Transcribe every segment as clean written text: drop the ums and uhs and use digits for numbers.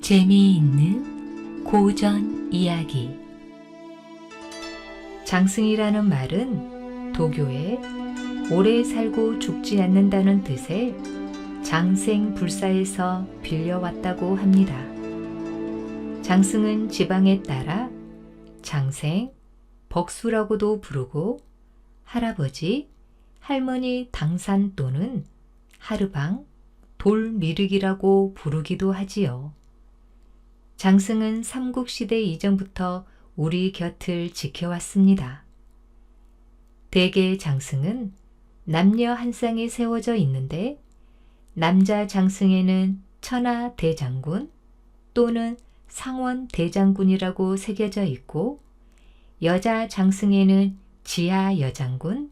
재미있는 고전 이야기. 장승이라는 말은 도교에 오래 살고 죽지 않는다는 뜻의 장생불사에서 빌려왔다고 합니다. 장승은 지방에 따라 장생, 벅수라고도 부르고 할아버지, 할머니 당산 또는 하르방, 돌미륵이라고 부르기도 하지요. 장승은 삼국시대 이전부터 우리 곁을 지켜왔습니다. 대개 장승은 남녀 한 쌍이 세워져 있는데 남자 장승에는 천하 대장군 또는 상원 대장군이라고 새겨져 있고 여자 장승에는 지하 여장군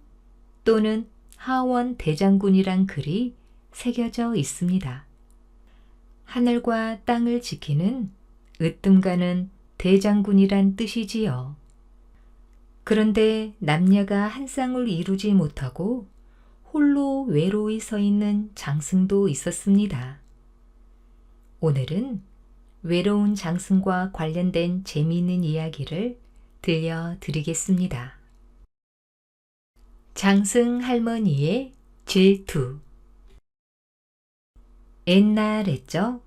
또는 하원 대장군이란 글이 새겨져 있습니다. 하늘과 땅을 지키는 으뜸가는 대장군이란 뜻이지요. 그런데 남녀가 한 쌍을 이루지 못하고 홀로 외로이 서 있는 장승도 있었습니다. 오늘은 외로운 장승과 관련된 재미있는 이야기를 들려드리겠습니다. 장승 할머니의 질투. 옛날에죠.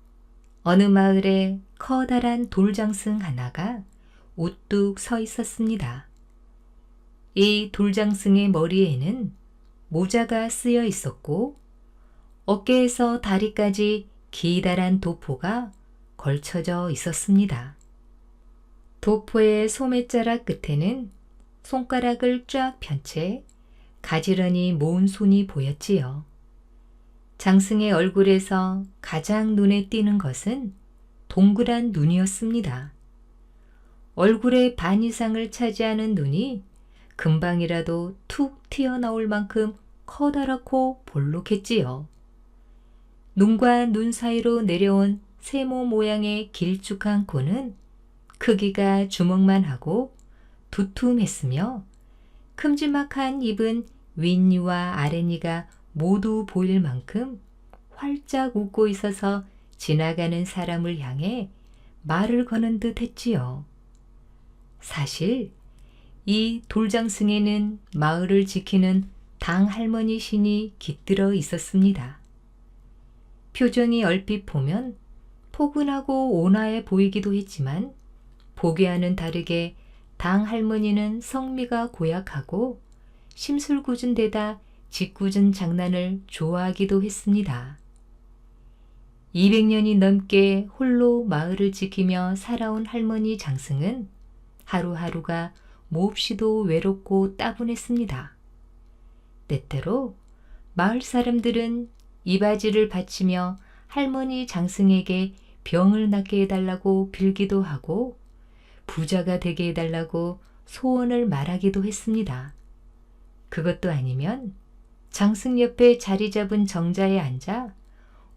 어느 마을에 커다란 돌장승 하나가 우뚝 서 있었습니다. 이 돌장승의 머리에는 모자가 쓰여 있었고 어깨에서 다리까지 기다란 도포가 걸쳐져 있었습니다. 도포의 소매자락 끝에는 손가락을 쫙 편 채 가지런히 모은 손이 보였지요. 장승의 얼굴에서 가장 눈에 띄는 것은 동그란 눈이었습니다. 얼굴의 반 이상을 차지하는 눈이 금방이라도 툭 튀어나올 만큼 커다랗고 볼록했지요. 눈과 눈 사이로 내려온 세모 모양의 길쭉한 코는 크기가 주먹만 하고 두툼했으며 큼지막한 입은 윗니와 아랫니가 모두 보일 만큼 활짝 웃고 있어서 지나가는 사람을 향해 말을 거는 듯 했지요. 사실 이 돌장승에는 마을을 지키는 당할머니 신이 깃들어 있었습니다. 표정이 얼핏 보면 포근하고 온화해 보이기도 했지만 보기와는 다르게 당할머니는 성미가 고약하고 심술궂은 데다 짓궂은 장난을 좋아하기도 했습니다. 200년이 넘게 홀로 마을을 지키며 살아온 할머니 장승은 하루하루가 몹시도 외롭고 따분했습니다. 때때로 마을 사람들은 이바지를 바치며 할머니 장승에게 병을 낫게 해달라고 빌기도 하고 부자가 되게 해달라고 소원을 말하기도 했습니다. 그것도 아니면 장승 옆에 자리 잡은 정자에 앉아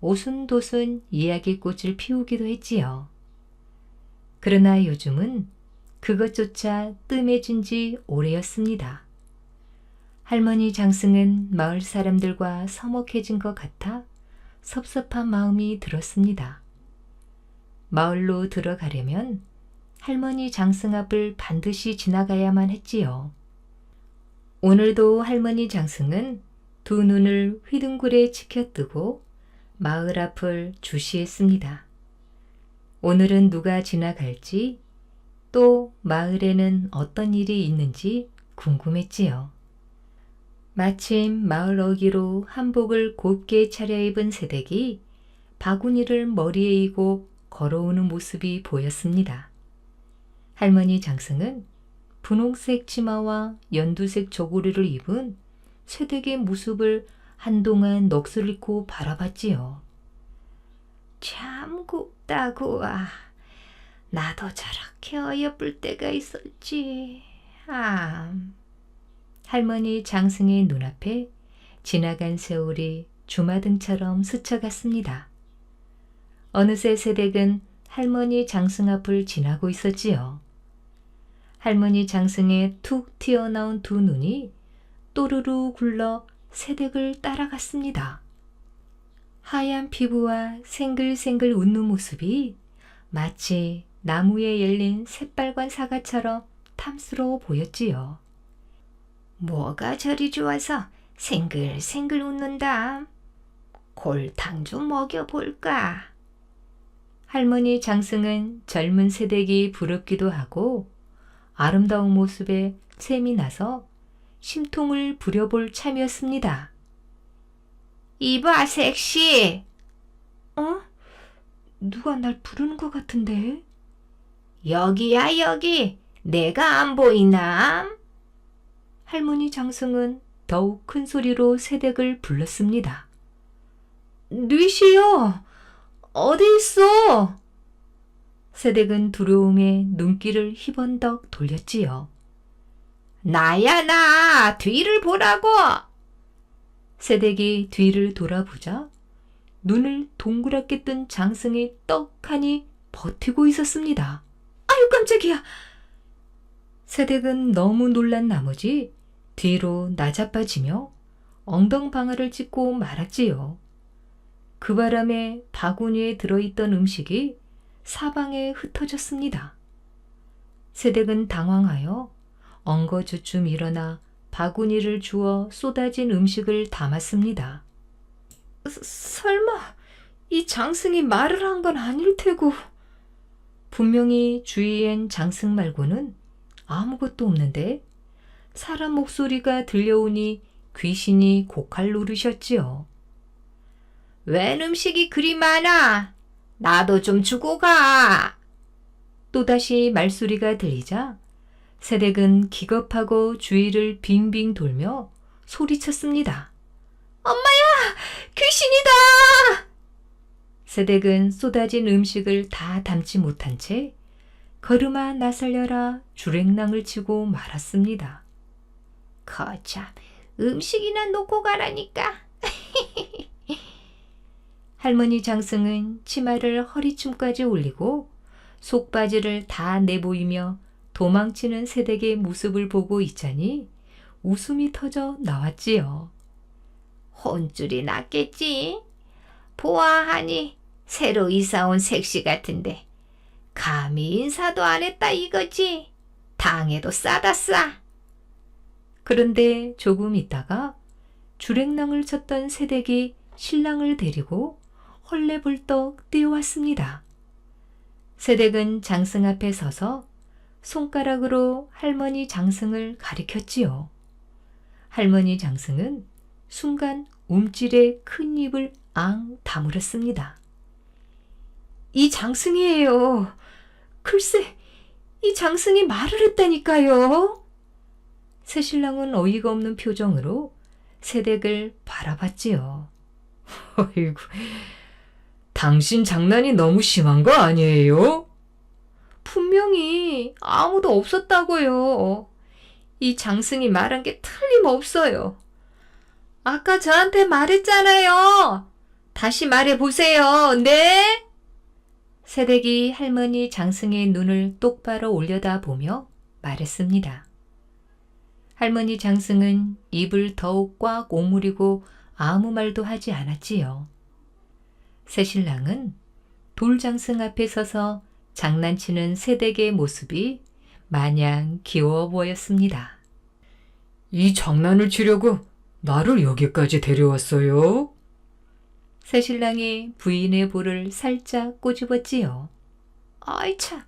오순도순 이야기꽃을 피우기도 했지요. 그러나 요즘은 그것조차 뜸해진 지 오래였습니다. 할머니 장승은 마을 사람들과 서먹해진 것 같아 섭섭한 마음이 들었습니다. 마을로 들어가려면 할머니 장승 앞을 반드시 지나가야만 했지요. 오늘도 할머니 장승은 두 눈을 휘둥그레 치켜뜨고 마을 앞을 주시했습니다. 오늘은 누가 지나갈지 또 마을에는 어떤 일이 있는지 궁금했지요. 마침 마을 어귀로 한복을 곱게 차려입은 새댁이 바구니를 머리에 이고 걸어오는 모습이 보였습니다. 할머니 장승은 분홍색 치마와 연두색 저고리를 입은 새댁의 모습을 한동안 넋을 잃고 바라봤지요. 참 곱다고. 나도 저렇게 어여쁠 때가 있었지. 할머니 장승의 눈앞에 지나간 세월이 주마등처럼 스쳐갔습니다. 어느새 새댁은 할머니 장승 앞을 지나고 있었지요. 할머니 장승의 툭 튀어나온 두 눈이 또르르 굴러 새댁을 따라갔습니다. 하얀 피부와 생글생글 웃는 모습이 마치 나무에 열린 새빨간 사과처럼 탐스러워 보였지요. 뭐가 저리 좋아서 생글생글 웃는다. 골탕 좀 먹여볼까? 할머니 장승은 젊은 새댁이 부럽기도 하고 아름다운 모습에 샘이 나서 심통을 부려볼 참이었습니다. 이봐, 섹시. 누가 날 부르는 것 같은데? 여기야, 여기. 내가 안 보이나? 할머니 장승은 더욱 큰 소리로 새댁을 불렀습니다. 뉘시여, 어디 있어? 새댁은 두려움에 눈길을 희번덕 돌렸지요. 나야, 나. 뒤를 보라고. 새댁이 뒤를 돌아보자 눈을 동그랗게 뜬 장승이 떡하니 버티고 있었습니다. 아유, 깜짝이야. 새댁은 너무 놀란 나머지 뒤로 나자빠지며 엉덩방아를 찢고 말았지요. 그 바람에 바구니에 들어있던 음식이 사방에 흩어졌습니다. 새댁은 당황하여 엉거주춤 일어나 바구니를 주워 쏟아진 음식을 담았습니다. 설마 이 장승이 말을 한 건 아닐 테고. 분명히 주위엔 장승 말고는 아무것도 없는데 사람 목소리가 들려오니 귀신이 고칼 노르셨지요. 웬 음식이 그리 많아? 나도 좀 주고 가. 또다시 말소리가 들리자 새댁은 기겁하고 주위를 빙빙 돌며 소리쳤습니다. 엄마야! 귀신이다! 새댁은 쏟아진 음식을 다 담지 못한 채 걸음아 나설려라 주랭랑을 치고 말았습니다. 거참, 음식이나 놓고 가라니까. 할머니 장승은 치마를 허리춤까지 올리고 속바지를 다 내보이며 도망치는 새댁의 모습을 보고 있자니 웃음이 터져 나왔지요. 혼쭐이 났겠지. 보아하니 새로 이사온 색시 같은데 감히 인사도 안 했다 이거지. 당해도 싸다 싸. 그런데 조금 있다가 주랭랑을 쳤던 새댁이 신랑을 데리고 헐레벌떡 뛰어왔습니다. 새댁은 장승 앞에 서서 손가락으로 할머니 장승을 가리켰지요. 할머니 장승은 순간 움찔에 큰 입을 앙 다물었습니다. 이 장승이에요. 글쎄, 이 장승이 말을 했다니까요. 새신랑은 어이가 없는 표정으로 새댁을 바라봤지요. 어이구, 당신 장난이 너무 심한 거 아니에요? 분명히 아무도 없었다고요. 이 장승이 말한 게 틀림없어요. 아까 저한테 말했잖아요. 다시 말해보세요. 네? 새댁이 할머니 장승의 눈을 똑바로 올려다보며 말했습니다. 할머니 장승은 입을 더욱 꽉 오므리고 아무 말도 하지 않았지요. 새신랑은 돌장승 앞에 서서 장난치는 새댁의 모습이 마냥 귀여워 보였습니다. 이 장난을 치려고 나를 여기까지 데려왔어요? 새신랑이 부인의 볼을 살짝 꼬집었지요. 아이 참,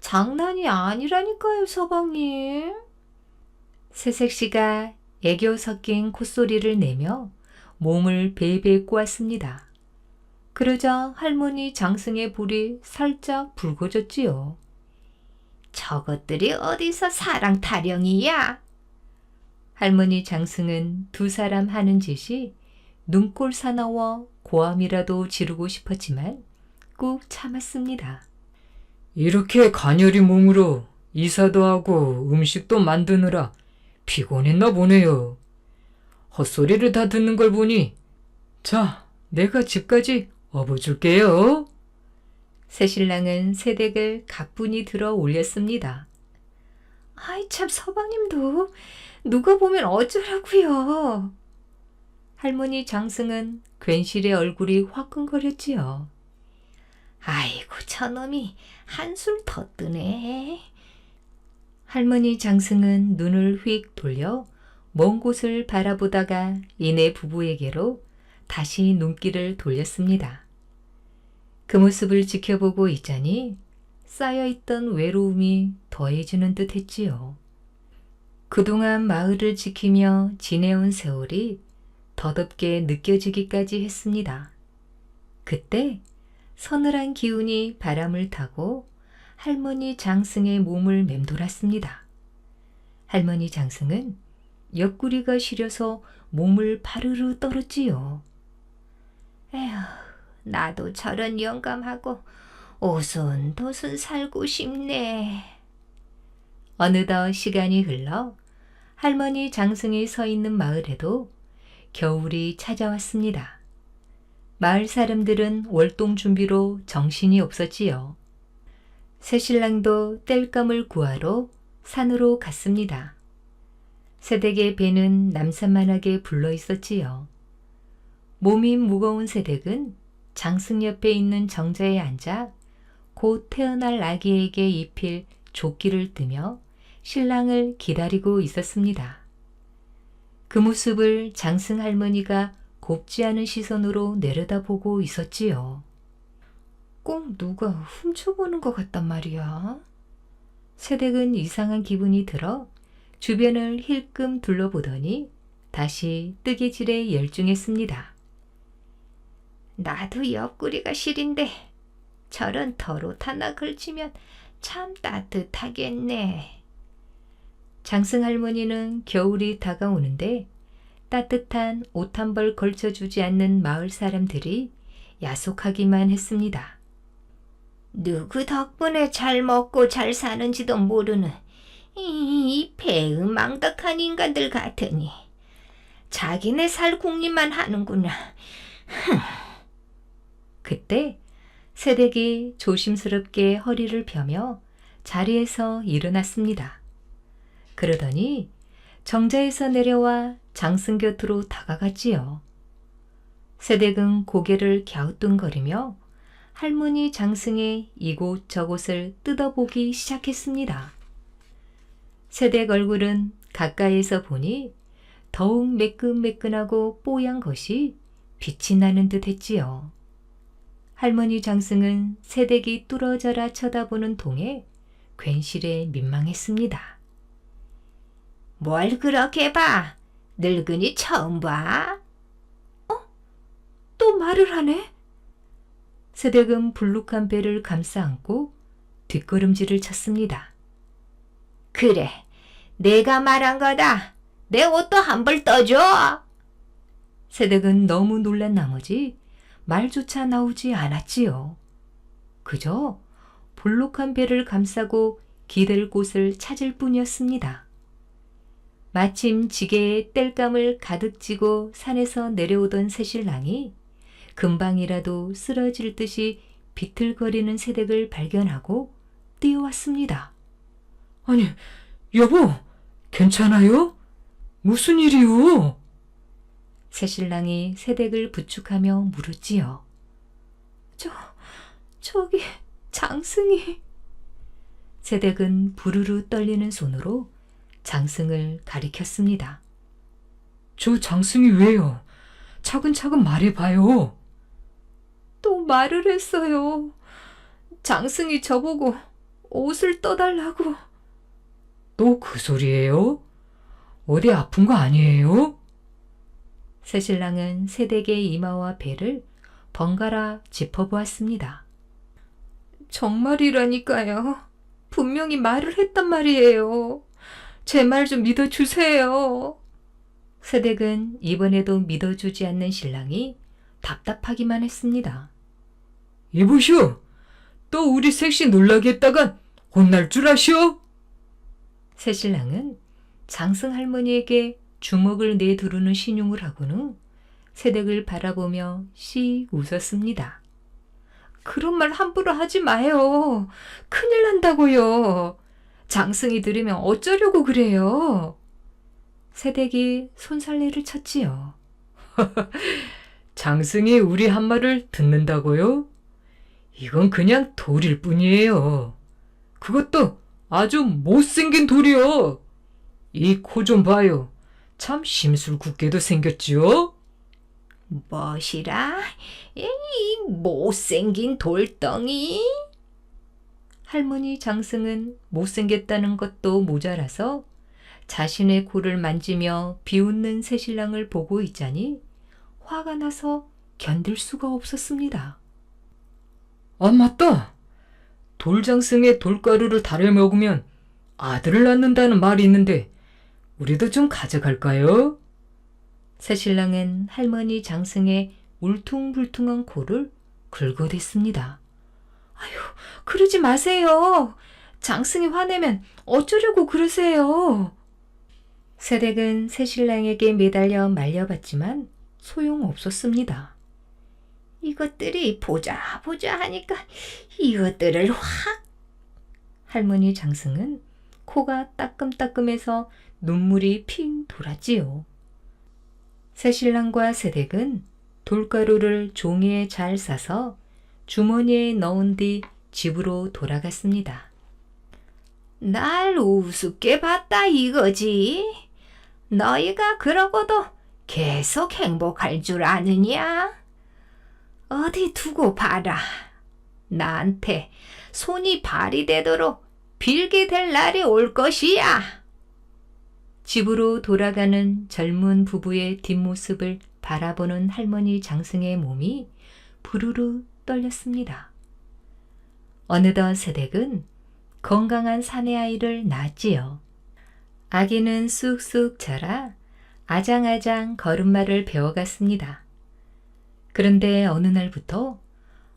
장난이 아니라니까요, 서방님. 새색시가 애교 섞인 콧소리를 내며 몸을 베베 꼬았습니다. 그러자 할머니 장승의 볼이 살짝 붉어졌지요. 저것들이 어디서 사랑 타령이야? 할머니 장승은 두 사람 하는 짓이 눈꼴 사나워 고함이라도 지르고 싶었지만 꾹 참았습니다. 이렇게 가녀린 몸으로 이사도 하고 음식도 만드느라 피곤했나 보네요. 헛소리를 다 듣는 걸 보니 자, 내가 집까지 업어줄게요. 새신랑은 새댁을 가뿐히 들어 올렸습니다. 아이 참, 서방님도 누가 보면 어쩌라고요. 할머니 장승은 괜시레 얼굴이 화끈거렸지요. 아이고 저놈이 한술 더 뜨네. 할머니 장승은 눈을 휙 돌려 먼 곳을 바라보다가 이내 부부에게로 다시 눈길을 돌렸습니다. 그 모습을 지켜보고 있자니 쌓여있던 외로움이 더해지는 듯 했지요. 그동안 마을을 지키며 지내온 세월이 더덥게 느껴지기까지 했습니다. 그때 서늘한 기운이 바람을 타고 할머니 장승의 몸을 맴돌았습니다. 할머니 장승은 옆구리가 시려서 몸을 바르르 떨었지요. 에휴, 나도 저런 영감하고 오순도순 살고 싶네. 어느덧 시간이 흘러 할머니 장승이 서 있는 마을에도 겨울이 찾아왔습니다. 마을 사람들은 월동 준비로 정신이 없었지요. 새신랑도 땔감을 구하러 산으로 갔습니다. 새댁의 배는 남산만하게 불러 있었지요. 몸이 무거운 새댁은 장승 옆에 있는 정자에 앉아 곧 태어날 아기에게 입힐 조끼를 뜨며 신랑을 기다리고 있었습니다. 그 모습을 장승 할머니가 곱지 않은 시선으로 내려다보고 있었지요. 꼭 누가 훔쳐보는 것 같단 말이야. 새댁은 이상한 기분이 들어 주변을 힐끔 둘러보더니 다시 뜨개질에 열중했습니다. 나도 옆구리가 시린데 저런 털옷 하나 걸치면 참 따뜻하겠네. 장승 할머니는 겨울이 다가오는데 따뜻한 옷 한 벌 걸쳐주지 않는 마을 사람들이 야속하기만 했습니다. 누구 덕분에 잘 먹고 잘 사는지도 모르는 이 배은망덕한 인간들 같으니 자기네 살 궁리만 하는구나. 그때 새댁이 조심스럽게 허리를 펴며 자리에서 일어났습니다. 그러더니 정자에서 내려와 장승 곁으로 다가갔지요. 새댁은 고개를 갸우뚱거리며 할머니 장승의 이곳저곳을 뜯어보기 시작했습니다. 새댁 얼굴은 가까이에서 보니 더욱 매끈매끈하고 뽀얀 것이 빛이 나는 듯 했지요. 할머니 장승은 새댁이 뚫어져라 쳐다보는 통에 괜시레 민망했습니다. 뭘 그렇게 봐? 늙은이 처음 봐? 또 말을 하네? 새댁은 불룩한 배를 감싸 안고 뒷걸음질을 쳤습니다. 그래, 내가 말한 거다. 내 옷도 한 벌 떠줘. 새댁은 너무 놀란 나머지 말조차 나오지 않았지요. 그저 볼록한 배를 감싸고 기댈 곳을 찾을 뿐이었습니다. 마침 지게에 땔감을 가득 쥐고 산에서 내려오던 새신랑이 금방이라도 쓰러질 듯이 비틀거리는 새댁을 발견하고 뛰어왔습니다. 아니, 여보, 괜찮아요? 무슨 일이요? 새신랑이 새댁을 부축하며 물었지요. 저기 장승이. 새댁은 부르르 떨리는 손으로 장승을 가리켰습니다. 저 장승이 왜요? 차근차근 말해봐요. 또 말을 했어요. 장승이 저보고 옷을 떠달라고. 또 그 소리예요? 어디 아픈 거 아니에요? 새신랑은 새댁의 이마와 배를 번갈아 짚어보았습니다. 정말이라니까요. 분명히 말을 했단 말이에요. 제 말 좀 믿어주세요. 새댁은 이번에도 믿어주지 않는 신랑이 답답하기만 했습니다. 이보시오, 또 우리 셋이 놀라게 했다간 혼날 줄 아시오? 새신랑은 장승 할머니에게 주먹을 내두르는 신용을 하고는 새댁을 바라보며 씩 웃었습니다. 그런 말 함부로 하지 마요. 큰일 난다고요. 장승이 들으면 어쩌려고 그래요. 새댁이 손살래를 쳤지요. 장승이 우리 한 말을 듣는다고요? 이건 그냥 돌일 뿐이에요. 그것도 아주 못생긴 돌이요. 이 코 좀 봐요. 참 심술궂게도 생겼지요? 뭐시라? 이 못생긴 돌덩이? 할머니 장승은 못생겼다는 것도 모자라서 자신의 코를 만지며 비웃는 새신랑을 보고 있자니 화가 나서 견딜 수가 없었습니다. 아, 맞다. 돌장승에 돌가루를 달여 먹으면 아들을 낳는다는 말이 있는데 우리도 좀 가져갈까요? 새신랑은 할머니 장승의 울퉁불퉁한 코를 긁어댔습니다. 아유, 그러지 마세요. 장승이 화내면 어쩌려고 그러세요. 새댁은 새신랑에게 매달려 말려봤지만 소용없었습니다. 이것들이 보자 보자 하니까 이것들을 확. 할머니 장승은 코가 따끔따끔해서 눈물이 핑 돌았지요. 새신랑과 새댁은 돌가루를 종이에 잘 싸서 주머니에 넣은 뒤 집으로 돌아갔습니다. 날 우습게 봤다 이거지. 너희가 그러고도 계속 행복할 줄 아느냐? 어디 두고 봐라. 나한테 손이 발이 되도록 빌게 될 날이 올 것이야. 집으로 돌아가는 젊은 부부의 뒷모습을 바라보는 할머니 장승의 몸이 부르르 떨렸습니다. 어느덧 새댁은 건강한 사내 아이를 낳았지요. 아기는 쑥쑥 자라 아장아장 걸음마를 배워갔습니다. 그런데 어느 날부터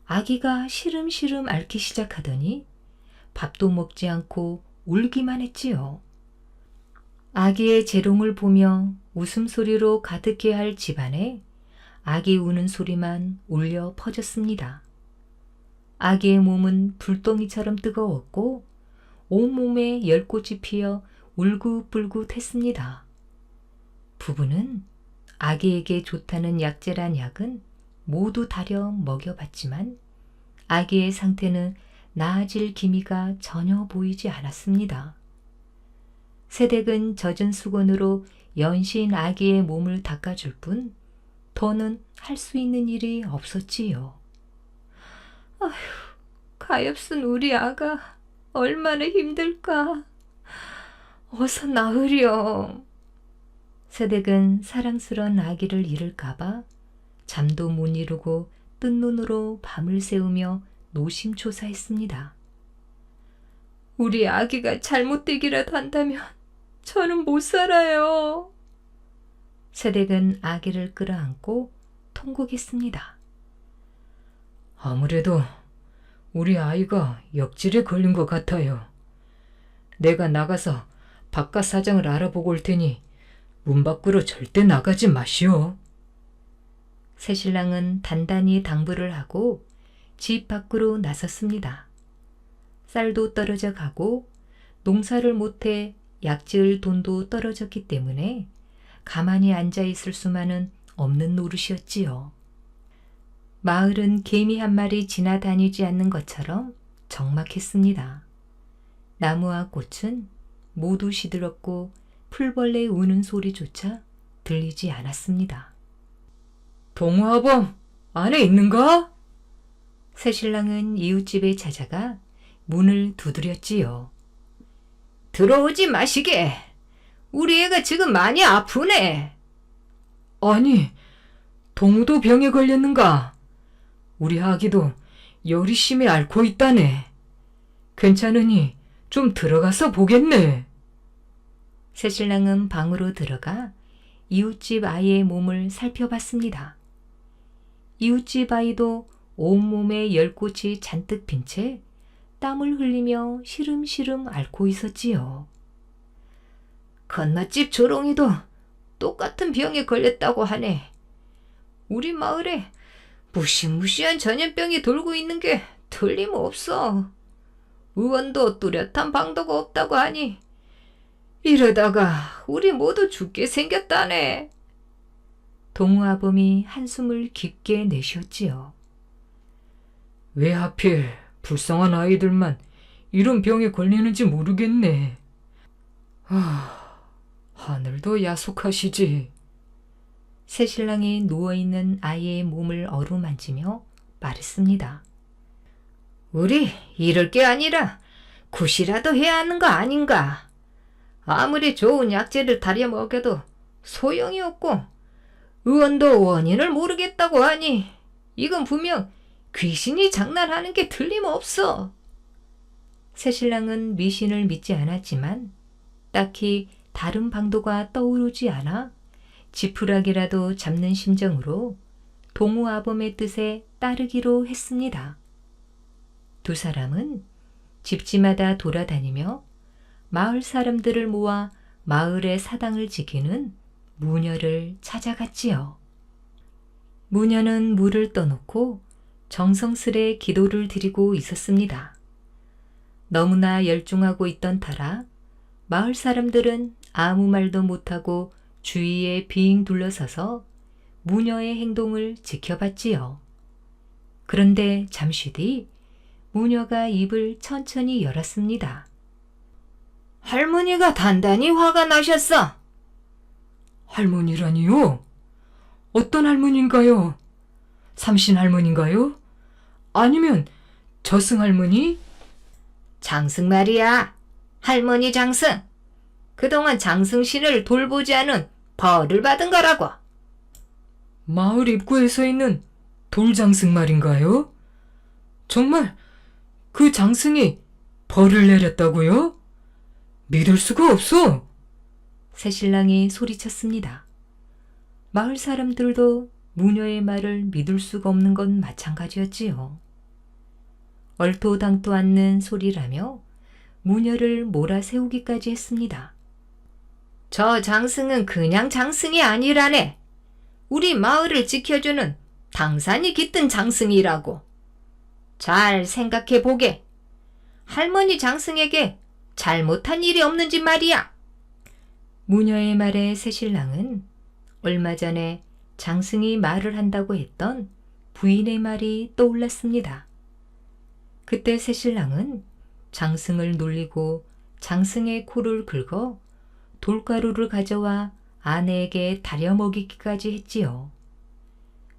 아기가 시름시름 앓기 시작하더니 밥도 먹지 않고 울기만 했지요. 아기의 재롱을 보며 웃음소리로 가득해야 할 집안에 아기 우는 소리만 울려 퍼졌습니다. 아기의 몸은 불덩이처럼 뜨거웠고 온몸에 열꽃이 피어 울긋불긋했습니다. 부부는 아기에게 좋다는 약재란 약은 모두 다려 먹여봤지만 아기의 상태는 나아질 기미가 전혀 보이지 않았습니다. 새댁은 젖은 수건으로 연신 아기의 몸을 닦아줄 뿐 더는 할 수 있는 일이 없었지요. 아휴, 가엾은 우리 아가 얼마나 힘들까. 어서 나으렴. 새댁은 사랑스런 아기를 잃을까봐 잠도 못 이루고 뜬 눈으로 밤을 새우며 노심초사했습니다. 우리 아기가 잘못되기라도 한다면 저는 못 살아요. 새댁은 아기를 끌어안고 통곡했습니다. 아무래도 우리 아이가 역질에 걸린 것 같아요. 내가 나가서 바깥 사정을 알아보고 올 테니 문 밖으로 절대 나가지 마시오. 새신랑은 단단히 당부를 하고 집 밖으로 나섰습니다. 쌀도 떨어져 가고 농사를 못해 약지을 돈도 떨어졌기 때문에 가만히 앉아 있을 수만은 없는 노릇이었지요. 마을은 개미 한 마리 지나다니지 않는 것처럼 적막했습니다. 나무와 꽃은 모두 시들었고 풀벌레 우는 소리조차 들리지 않았습니다. 동화범, 안에 있는가? 새신랑은 이웃집에 찾아가 문을 두드렸지요. 들어오지 마시게. 우리 애가 지금 많이 아프네. 아니, 동우도 병에 걸렸는가? 우리 아기도 열이 심해 앓고 있다네. 괜찮으니 좀 들어가서 보겠네. 새신랑은 방으로 들어가 이웃집 아이의 몸을 살펴봤습니다. 이웃집 아이도 온몸에 열꽃이 잔뜩 핀 채 땀을 흘리며 시름시름 앓고 있었지요. 건너집 조롱이도 똑같은 병에 걸렸다고 하네. 우리 마을에 무시무시한 전염병이 돌고 있는 게 틀림없어. 의원도 뚜렷한 방도가 없다고 하니 이러다가 우리 모두 죽게 생겼다네. 동우아범이 한숨을 깊게 내쉬었지요. 왜 하필 불쌍한 아이들만 이런 병에 걸리는지 모르겠네. 하늘도 야속하시지. 새신랑이 누워있는 아이의 몸을 어루만지며 말했습니다. 우리 이럴 게 아니라 굿이라도 해야 하는 거 아닌가? 아무리 좋은 약재를 다려 먹여도 소용이 없고 의원도 원인을 모르겠다고 하니 이건 분명 귀신이 장난하는 게 틀림없어. 새신랑은 미신을 믿지 않았지만 딱히 다른 방도가 떠오르지 않아 지푸라기라도 잡는 심정으로 동우아범의 뜻에 따르기로 했습니다. 두 사람은 집집마다 돌아다니며 마을 사람들을 모아 마을의 사당을 지키는 무녀를 찾아갔지요. 무녀는 물을 떠놓고 정성스레 기도를 드리고 있었습니다. 너무나 열중하고 있던 터라 마을 사람들은 아무 말도 못하고 주위에 빙 둘러서서 무녀의 행동을 지켜봤지요. 그런데 잠시 뒤 무녀가 입을 천천히 열었습니다. 할머니가 단단히 화가 나셨어. 할머니라니요? 어떤 할머니인가요? 삼신 할머니인가요? 아니면 저승 할머니? 장승 말이야. 할머니 장승. 그동안 장승신을 돌보지 않은 벌을 받은 거라고. 마을 입구에 서 있는 돌장승 말인가요? 정말 그 장승이 벌을 내렸다고요? 믿을 수가 없어. 새신랑이 소리쳤습니다. 마을 사람들도 무녀의 말을 믿을 수가 없는 건 마찬가지였지요. 얼토당토 않는 소리라며 무녀를 몰아세우기까지 했습니다. 저 장승은 그냥 장승이 아니라네. 우리 마을을 지켜주는 당산이 깃든 장승이라고. 잘 생각해 보게. 할머니 장승에게 잘못한 일이 없는지 말이야. 무녀의 말에 새신랑은 얼마 전에 장승이 말을 한다고 했던 부인의 말이 떠올랐습니다. 그때 새신랑은 장승을 놀리고 장승의 코를 긁어 돌가루를 가져와 아내에게 다려 먹이기까지 했지요.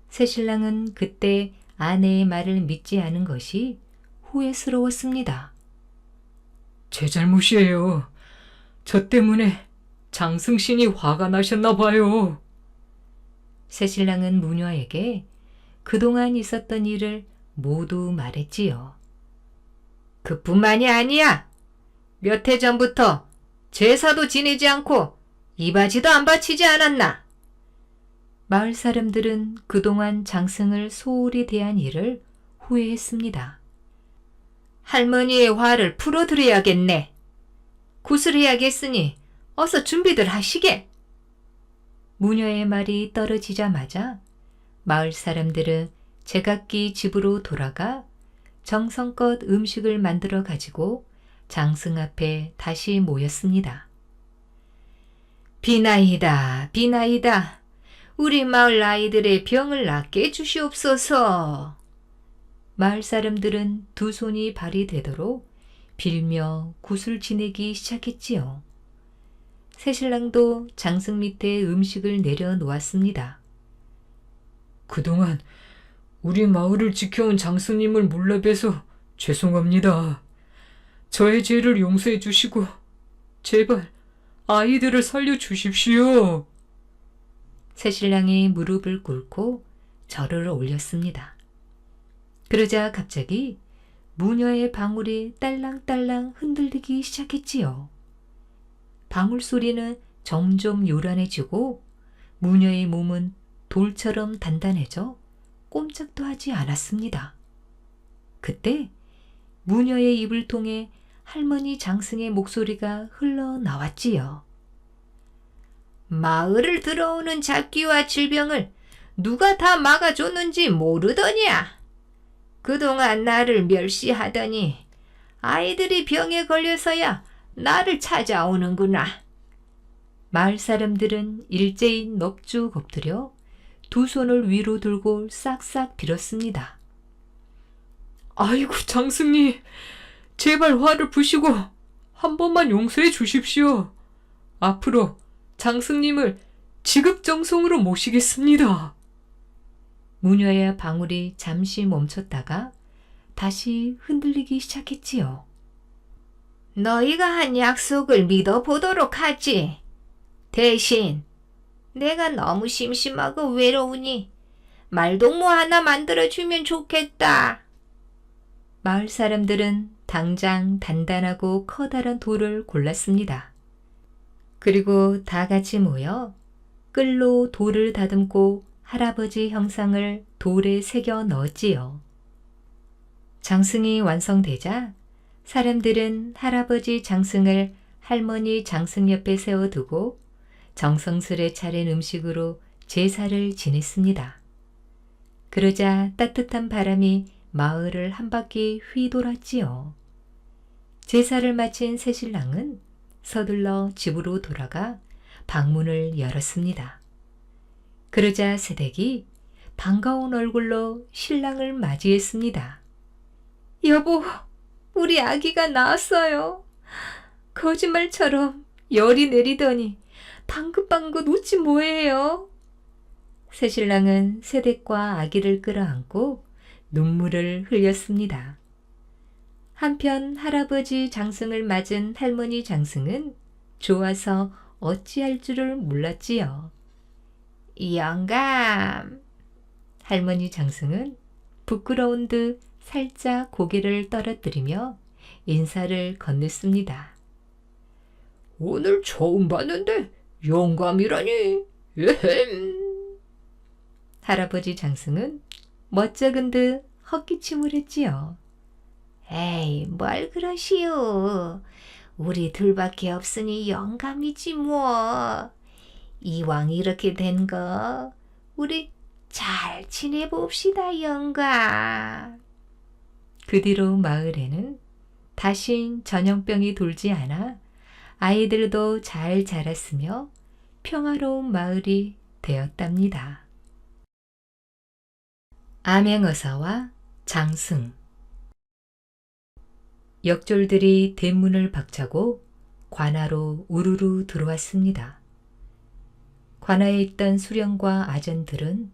새신랑은 그때 아내의 말을 믿지 않은 것이 후회스러웠습니다. 제 잘못이에요. 저 때문에 장승신이 화가 나셨나 봐요. 새신랑은 무녀에게 그동안 있었던 일을 모두 말했지요. 그뿐만이 아니야. 몇 해 전부터 제사도 지내지 않고 이바지도 안 바치지 않았나? 마을 사람들은 그동안 장승을 소홀히 대한 일을 후회했습니다. 할머니의 화를 풀어드려야겠네. 굿을 해야겠으니 어서 준비들 하시게. 무녀의 말이 떨어지자마자 마을 사람들은 제각기 집으로 돌아가 정성껏 음식을 만들어 가지고 장승 앞에 다시 모였습니다. 비나이다, 비나이다. 우리 마을 아이들의 병을 낫게 해주시옵소서. 마을 사람들은 두 손이 발이 되도록 빌며 굿을 지내기 시작했지요. 새신랑도 장승 밑에 음식을 내려놓았습니다. 그동안 우리 마을을 지켜온 장수님을 몰라뵈서 죄송합니다. 저의 죄를 용서해 주시고 제발 아이들을 살려주십시오. 새신랑이 무릎을 꿇고 절을 올렸습니다. 그러자 갑자기 무녀의 방울이 딸랑딸랑 흔들리기 시작했지요. 방울 소리는 점점 요란해지고 무녀의 몸은 돌처럼 단단해져 꼼짝도 하지 않았습니다. 그때 무녀의 입을 통해 할머니 장승의 목소리가 흘러나왔지요. 마을을 들어오는 잡기와 질병을 누가 다 막아줬는지 모르더냐? 그동안 나를 멸시하더니 아이들이 병에 걸려서야 나를 찾아오는구나. 마을 사람들은 일제히 넋쭉 엎드려 두 손을 위로 들고 싹싹 빌었습니다. 아이고, 장승님. 제발 화를 푸시고 한 번만 용서해 주십시오. 앞으로 장승님을 지극정성으로 모시겠습니다. 무녀의 방울이 잠시 멈췄다가 다시 흔들리기 시작했지요. 너희가 한 약속을 믿어보도록 하지. 대신 내가 너무 심심하고 외로우니 말동무 하나 만들어주면 좋겠다. 마을 사람들은 당장 단단하고 커다란 돌을 골랐습니다. 그리고 다 같이 모여 끌로 돌을 다듬고 할아버지 형상을 돌에 새겨 넣었지요. 장승이 완성되자 사람들은 할아버지 장승을 할머니 장승 옆에 세워두고 정성스레 차린 음식으로 제사를 지냈습니다. 그러자 따뜻한 바람이 마을을 한 바퀴 휘돌았지요. 제사를 마친 새신랑은 서둘러 집으로 돌아가 방문을 열었습니다. 그러자 새댁이 반가운 얼굴로 신랑을 맞이했습니다. 여보, 우리 아기가 나왔어요. 거짓말처럼 열이 내리더니 방긋방긋 웃지 뭐예요. 새신랑은 새댁과 아기를 끌어안고 눈물을 흘렸습니다. 한편 할아버지 장승을 맞은 할머니 장승은 좋아서 어찌할 줄을 몰랐지요. 영감. 할머니 장승은 부끄러운 듯 살짝 고개를 떨어뜨리며 인사를 건넸습니다. 오늘 처음 봤는데 영감이라니. 에헴. 할아버지 장승은 멋쩍은 듯 헛기침을 했지요. 에이, 뭘 그러시오. 우리 둘밖에 없으니 영감이지 뭐. 이왕 이렇게 된 거 우리 잘 지내봅시다, 영감. 그 뒤로 마을에는 다신 전염병이 돌지 않아 아이들도 잘 자랐으며 평화로운 마을이 되었답니다. 암행어사와 장승. 역졸들이 대문을 박차고 관아로 우르르 들어왔습니다. 관아에 있던 수령과 아전들은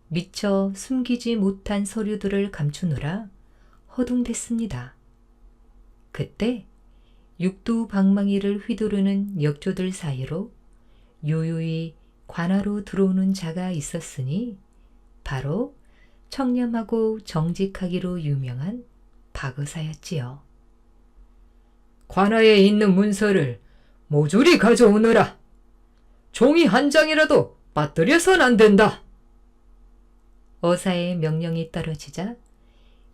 미처 숨기지 못한 서류들을 감추느라 허둥댔습니다. 그때 육두방망이를 휘두르는 역조들 사이로 요요히 관아로 들어오는 자가 있었으니 바로 청렴하고 정직하기로 유명한 박의사였지요. 관아에 있는 문서를 모조리 가져오너라. 종이 한 장이라도 빠뜨려선 안 된다. 어사의 명령이 떨어지자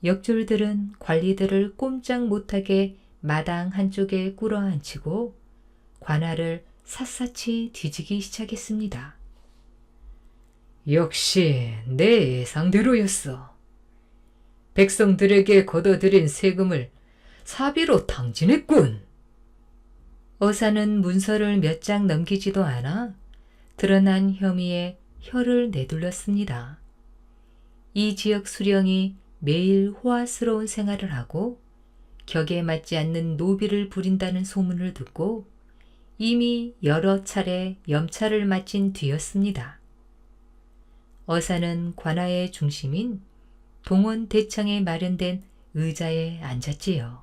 역졸들은 관리들을 꼼짝 못하게 마당 한쪽에 꿇어앉히고 관아를 샅샅이 뒤지기 시작했습니다. 역시 내 예상대로였어. 백성들에게 걷어들인 세금을 사비로 탕진했군. 어사는 문서를 몇 장 넘기지도 않아 드러난 혐의에 혀를 내둘렀습니다. 이 지역 수령이 매일 호화스러운 생활을 하고 격에 맞지 않는 노비를 부린다는 소문을 듣고 이미 여러 차례 염찰을 마친 뒤였습니다. 어사는 관아의 중심인 동원 대창에 마련된 의자에 앉았지요.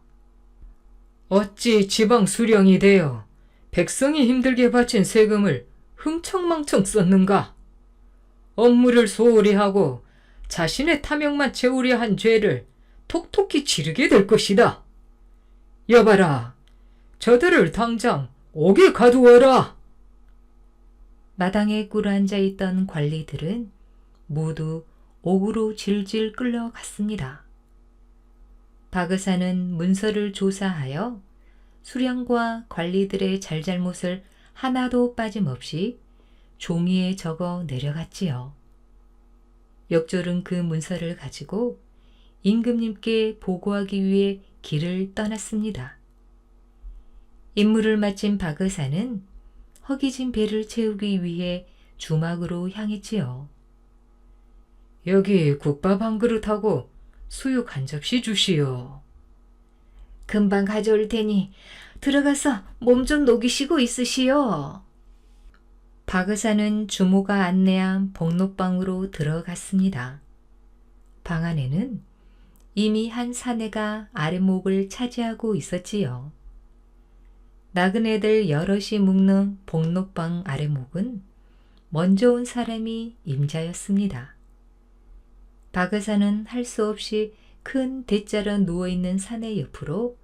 어찌 지방 수령이 되어 백성이 힘들게 바친 세금을 흥청망청 썼는가? 업무를 소홀히 하고 자신의 탐욕만 채우려 한 죄를 톡톡히 지르게 될 것이다. 여봐라, 저들을 당장 옥에 가두어라. 마당에 꿇어앉아 있던 관리들은 모두 옥으로 질질 끌려갔습니다. 박의사는 문서를 조사하여 수령과 관리들의 잘잘못을 하나도 빠짐없이 종이에 적어 내려갔지요. 역졸은 그 문서를 가지고 임금님께 보고하기 위해 길을 떠났습니다. 임무를 마친 박의사는 허기진 배를 채우기 위해 주막으로 향했지요. 여기 국밥 한 그릇하고 수육 한 접시 주시오. 금방 가져올 테니 들어가서 몸 좀 녹이시고 있으시오. 박 의사는 주모가 안내한 복록방으로 들어갔습니다. 방 안에는 이미 한 사내가 아랫목을 차지하고 있었지요. 나그네들 여럿이 묵는 복록방 아랫목은 먼저 온 사람이 임자였습니다. 박 의사는 할 수 없이 큰 대자로 누워있는 사내 옆으로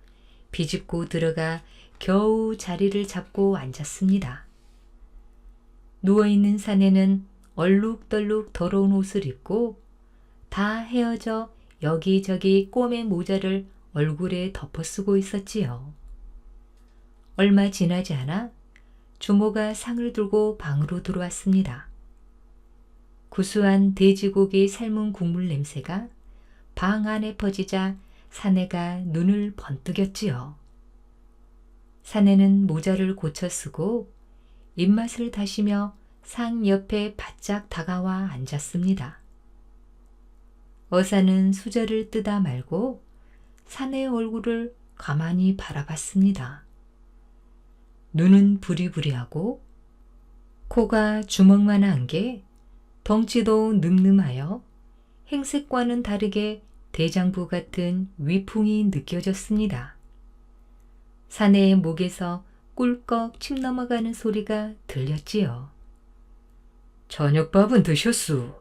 비집고 들어가 겨우 자리를 잡고 앉았습니다. 누워있는 사내는 얼룩덜룩 더러운 옷을 입고 다 헤어져 여기저기 꼬매 모자를 얼굴에 덮어쓰고 있었지요. 얼마 지나지 않아 주모가 상을 들고 방으로 들어왔습니다. 구수한 돼지고기 삶은 국물 냄새가 방 안에 퍼지자 사내가 눈을 번뜩였지요. 사내는 모자를 고쳐 쓰고 입맛을 다시며 상 옆에 바짝 다가와 앉았습니다. 어사는 수저를 뜨다 말고 사내의 얼굴을 가만히 바라봤습니다. 눈은 부리부리하고 코가 주먹만한 게 덩치도 늠름하여 행색과는 다르게 대장부 같은 위풍이 느껴졌습니다. 사내의 목에서 꿀꺽 침 넘어가는 소리가 들렸지요. 저녁밥은 드셨수?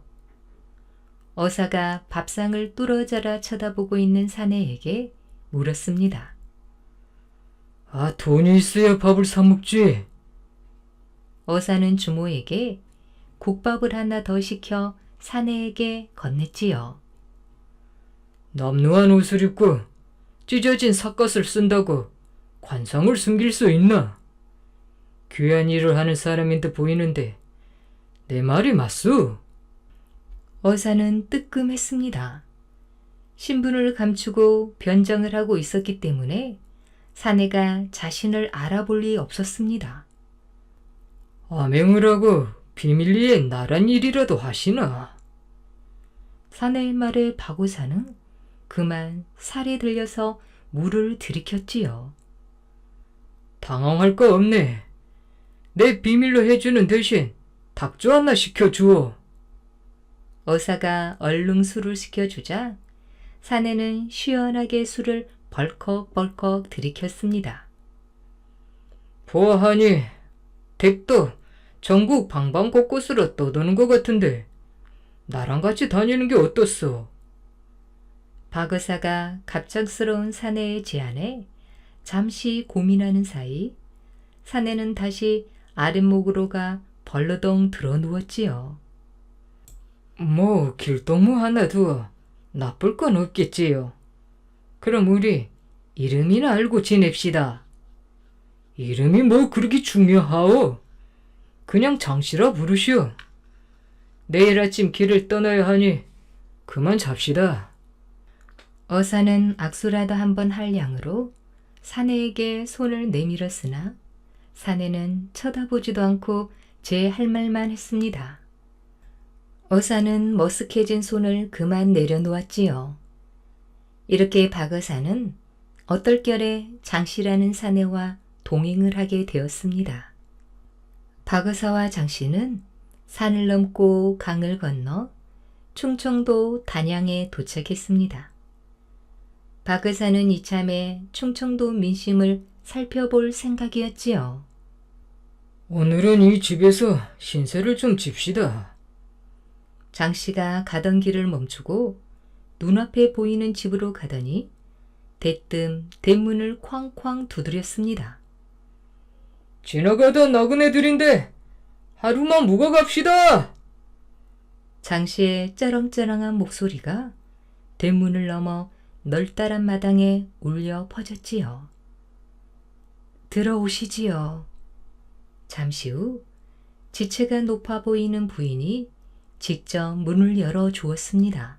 어사가 밥상을 뚫어져라 쳐다보고 있는 사내에게 물었습니다. 아, 돈이 있어야 밥을 사 먹지. 어사는 주모에게 국밥을 하나 더 시켜 사내에게 건넸지요. 남루한 옷을 입고 찢어진 삿갓을 쓴다고 관상을 숨길 수 있나? 귀한 일을 하는 사람인 듯 보이는데 내 말이 맞수? 어사는 뜨끔했습니다. 신분을 감추고 변장을 하고 있었기 때문에 사내가 자신을 알아볼 리 없었습니다. 암행을 하고 비밀리에 나란 일이라도 하시나? 사내의 말에 박오사는 그만 살이 들려서 물을 들이켰지요. 당황할 거 없네. 내 비밀로 해주는 대신 닭주 하나 시켜주오. 어사가 얼른 술을 시켜주자 사내는 시원하게 술을 벌컥벌컥 들이켰습니다. 보아하니 댁도 전국 방방곳곳으로 떠도는 것 같은데 나랑 같이 다니는 게 어떻소? 박 의사가 갑작스러운 사내의 제안에 잠시 고민하는 사이 사내는 다시 아랫목으로 가 벌러덩 들어 누웠지요. 뭐 길동무 하나 두어 나쁠 건 없겠지요. 그럼 우리 이름이나 알고 지냅시다. 이름이 뭐 그렇게 중요하오? 그냥 장씨라 부르시오. 내일 아침 길을 떠나야 하니 그만 잡시다. 어사는 악수라도 한번 할 양으로 사내에게 손을 내밀었으나 사내는 쳐다보지도 않고 제 할 말만 했습니다. 어사는 머쓱해진 손을 그만 내려놓았지요. 이렇게 박 의사는 어떨결에 장씨라는 사내와 동행을 하게 되었습니다. 박 의사와 장씨는 산을 넘고 강을 건너 충청도 단양에 도착했습니다. 박 의사는 이참에 충청도 민심을 살펴볼 생각이었지요. 오늘은 이 집에서 신세를 좀 집시다. 장씨가 가던 길을 멈추고 눈앞에 보이는 집으로 가더니 대뜸 대문을 쾅쾅 두드렸습니다. 지나가던 나그네들인데 하루만 묵어 갑시다. 장씨의 쩌렁쩌렁한 목소리가 대문을 넘어 널따란 마당에 울려 퍼졌지요. 들어오시지요. 잠시 후 지체가 높아 보이는 부인이 직접 문을 열어 주었습니다.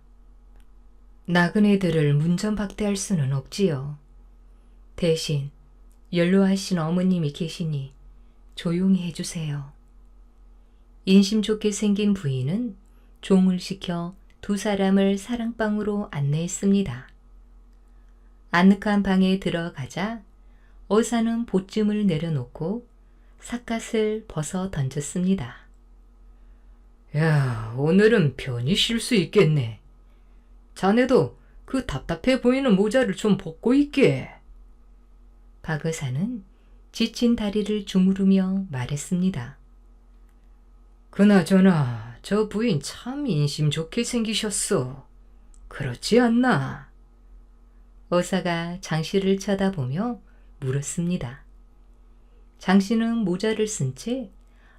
나그네들을 문전박대할 수는 없지요. 대신 연로하신 어머님이 계시니 조용히 해주세요. 인심 좋게 생긴 부인은 종을 시켜 두 사람을 사랑방으로 안내했습니다. 아늑한 방에 들어가자 어사는 보쯤을 내려놓고 삿갓을 벗어 던졌습니다. 야, 오늘은 편히 쉴 수 있겠네. 자네도 그 답답해 보이는 모자를 좀 벗고 있게. 박 의사는 지친 다리를 주무르며 말했습니다. 그나저나 저 부인 참 인심 좋게 생기셨어. 그렇지 않나? 의사가 장 씨를 쳐다보며 물었습니다. 장 씨는 모자를 쓴 채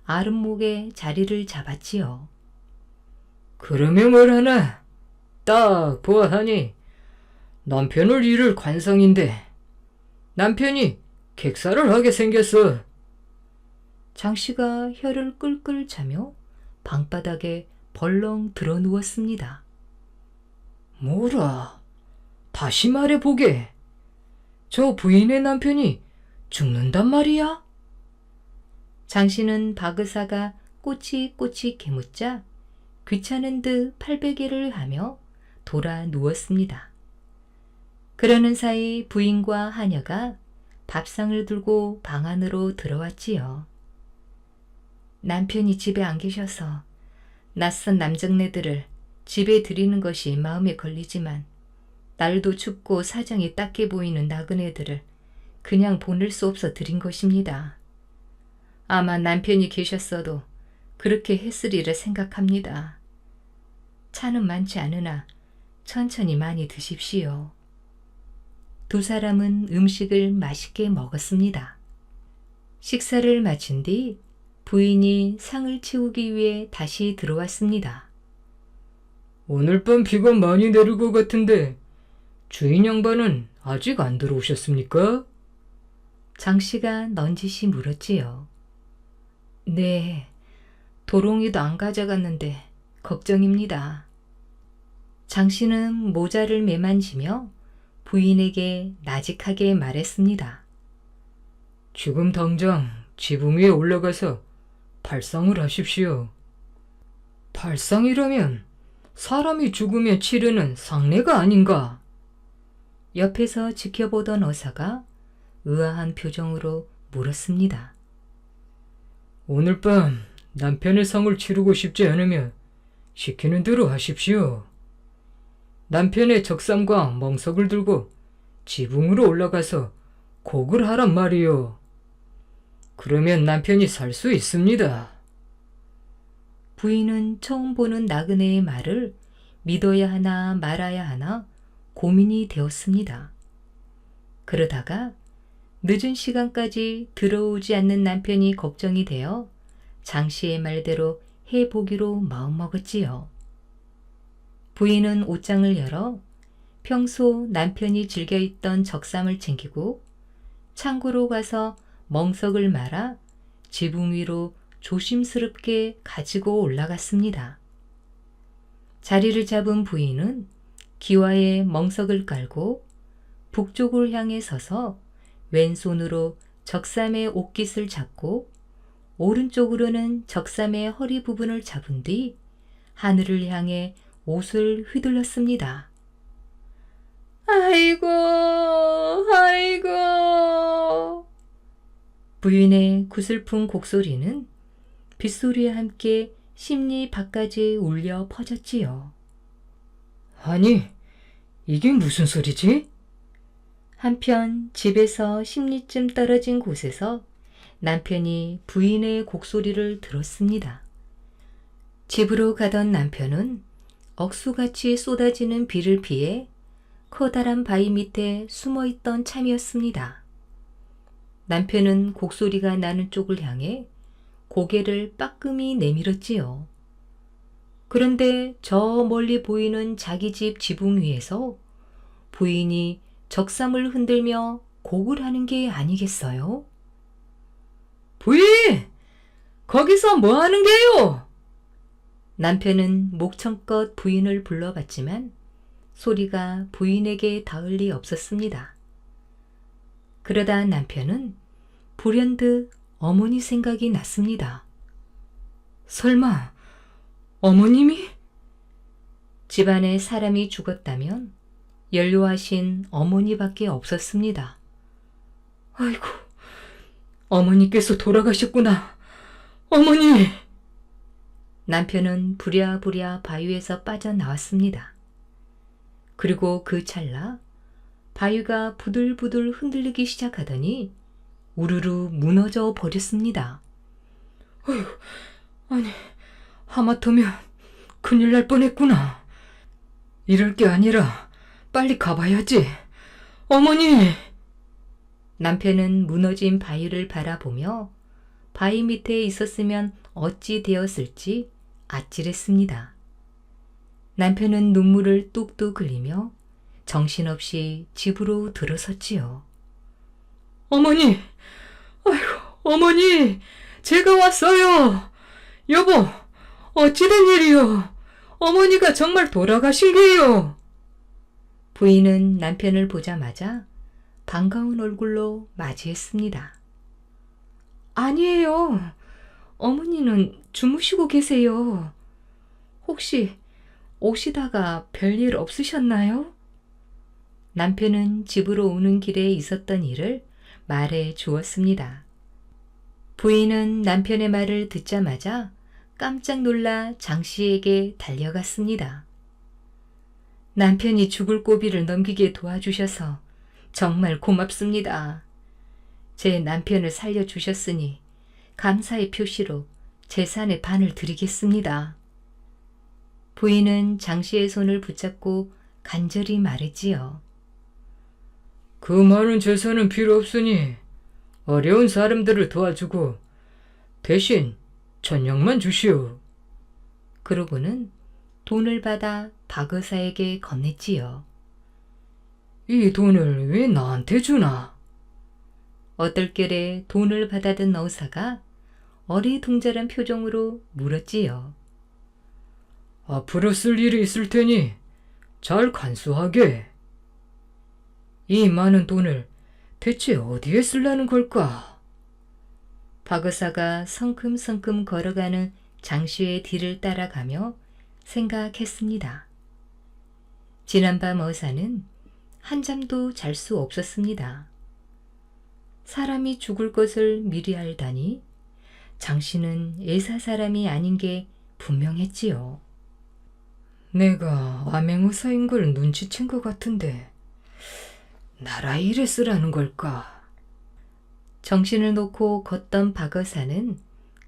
아랫목에 자리를 잡았지요. 그러면 뭐라나? 딱 보아하니 남편을 잃을 관성인데 남편이 객사를 하게 생겼어. 장 씨가 혀를 끌끌 차며 방바닥에 벌렁 들어 누웠습니다. 뭐라? 다시 말해보게. 저 부인의 남편이 죽는단 말이야? 장 씨는 박 의사가 꼬치꼬치 개묻자 귀찮은 듯 팔베개를 하며 돌아 누웠습니다. 그러는 사이 부인과 하녀가 밥상을 들고 방 안으로 들어왔지요. 남편이 집에 안 계셔서 낯선 남정네들을 집에 들이는 것이 마음에 걸리지만 날도 춥고 사정이 딱해 보이는 나그네들을 그냥 보낼 수 없어 드린 것입니다. 아마 남편이 계셨어도 그렇게 했으리라 생각합니다. 차는 많지 않으나 천천히 많이 드십시오. 두 사람은 음식을 맛있게 먹었습니다. 식사를 마친 뒤 부인이 상을 치우기 위해 다시 들어왔습니다. 오늘 밤 비가 많이 내릴 것 같은데 주인 양반은 아직 안 들어오셨습니까? 장 씨가 넌지시 물었지요. 네, 도롱이도 안 가져갔는데 걱정입니다. 장 씨는 모자를 매만지며 부인에게 나직하게 말했습니다. 지금 당장 지붕 위에 올라가서 발상을 하십시오. 발상이라면 사람이 죽으면 치르는 상례가 아닌가? 옆에서 지켜보던 어사가 의아한 표정으로 물었습니다. 오늘 밤 남편의 상을 치르고 싶지 않으면 시키는 대로 하십시오. 남편의 적삼과 멍석을 들고 지붕으로 올라가서 곡을 하란 말이요. 그러면 남편이 살 수 있습니다. 부인은 처음 보는 나그네의 말을 믿어야 하나 말아야 하나 고민이 되었습니다. 그러다가 늦은 시간까지 들어오지 않는 남편이 걱정이 되어 장 씨의 말대로 해보기로 마음먹었지요. 부인은 옷장을 열어 평소 남편이 즐겨 입던 적삼을 챙기고 창고로 가서 멍석을 말아 지붕 위로 조심스럽게 가지고 올라갔습니다. 자리를 잡은 부인은 기와에 멍석을 깔고 북쪽을 향해 서서 왼손으로 적삼의 옷깃을 잡고 오른쪽으로는 적삼의 허리 부분을 잡은 뒤 하늘을 향해 옷을 휘둘렀습니다. 아이고, 아이고. 부인의 구슬픈 곡소리는 빗소리와 함께 심리 밖까지 울려 퍼졌지요. 아니, 이게 무슨 소리지? 한편 집에서 10리쯤 떨어진 곳에서 남편이 부인의 곡소리를 들었습니다. 집으로 가던 남편은 억수같이 쏟아지는 비를 피해 커다란 바위 밑에 숨어있던 참이었습니다. 남편은 곡소리가 나는 쪽을 향해 고개를 빠끔히 내밀었지요. 그런데 저 멀리 보이는 자기 집 지붕 위에서 부인이 적삼을 흔들며 곡을 하는 게 아니겠어요? 부인! 거기서 뭐 하는 게요? 남편은 목청껏 부인을 불러봤지만 소리가 부인에게 닿을 리 없었습니다. 그러다 남편은 불현듯 어머니 생각이 났습니다. 설마 어머님이? 집안에 사람이 죽었다면 연로하신 어머니밖에 없었습니다. 아이고, 어머니께서 돌아가셨구나. 어머니! 남편은 부랴부랴 바위에서 빠져나왔습니다. 그리고 그 찰나 바위가 부들부들 흔들리기 시작하더니 우르르 무너져 버렸습니다. 아니, 하마터면 큰일 날 뻔했구나. 이럴 게 아니라 빨리 가봐야지. 어머니! 남편은 무너진 바위를 바라보며 바위 밑에 있었으면 어찌 되었을지 아찔했습니다. 남편은 눈물을 뚝뚝 흘리며 정신없이 집으로 들어섰지요. 어머니! 아이고, 어머니! 제가 왔어요! 여보, 어찌된 일이요? 어머니가 정말 돌아가신 게요? 부인은 남편을 보자마자 반가운 얼굴로 맞이했습니다. 아니에요. 어머니는 주무시고 계세요. 혹시 오시다가 별일 없으셨나요? 남편은 집으로 오는 길에 있었던 일을 말해 주었습니다. 부인은 남편의 말을 듣자마자 깜짝 놀라 장 씨에게 달려갔습니다. 남편이 죽을 고비를 넘기게 도와주셔서 정말 고맙습니다. 제 남편을 살려주셨으니 감사의 표시로 재산의 반을 드리겠습니다. 부인은 장 씨의 손을 붙잡고 간절히 말했지요. 그 많은 재산은 필요 없으니 어려운 사람들을 도와주고 대신 전약만 주시오. 그러고는 돈을 받아 박 의사에게 건넸지요. 이 돈을 왜 나한테 주나? 얼떨결에 돈을 받아든 의사가 어리둥절한 표정으로 물었지요. 앞으로 쓸 일이 있을 테니 잘 간수하게. 이 많은 돈을 대체 어디에 쓰려는 걸까? 박 의사가 성큼성큼 걸어가는 장씨의 뒤를 따라가며 생각했습니다. 지난밤 의사는 한잠도 잘 수 없었습니다. 사람이 죽을 것을 미리 알다니 장씨는 예사 사람이 아닌 게 분명했지요. 내가 암행의사인 걸 눈치챈 것 같은데 나라 일에 쓰라는 걸까? 정신을 놓고 걷던 박 의사는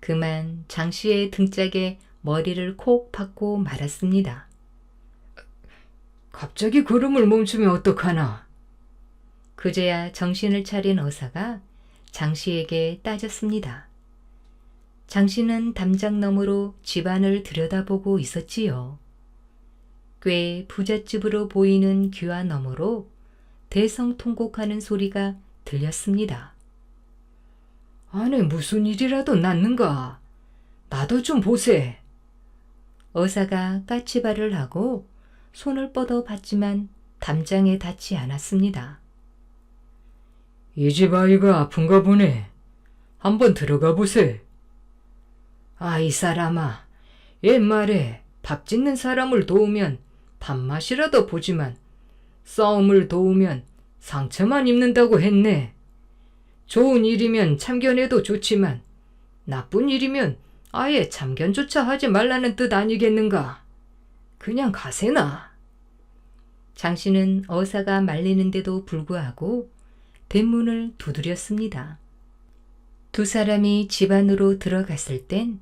그만 장씨의 등짝에 머리를 콕 박고 말았습니다. 갑자기 걸음을 멈추면 어떡하나? 그제야 정신을 차린 의사가 장씨에게 따졌습니다. 장씨는 담장 너머로 집안을 들여다보고 있었지요. 꽤 부잣집으로 보이는 귀화 너머로 대성통곡하는 소리가 들렸습니다. 안에 무슨 일이라도 났는가? 나도 좀 보세. 의사가 까치발을 하고 손을 뻗어 봤지만 담장에 닿지 않았습니다. 이 집 아이가 아픈가 보네. 한번 들어가 보세. 이 사람아, 옛말에 밥 짓는 사람을 도우면 밥맛이라도 보지만 싸움을 도우면 상처만 입는다고 했네. 좋은 일이면 참견해도 좋지만 나쁜 일이면 아예 참견조차 하지 말라는 뜻 아니겠는가? 그냥 가세나. 장씨는 의사가 말리는데도 불구하고 대문을 두드렸습니다. 두 사람이 집 안으로 들어갔을 땐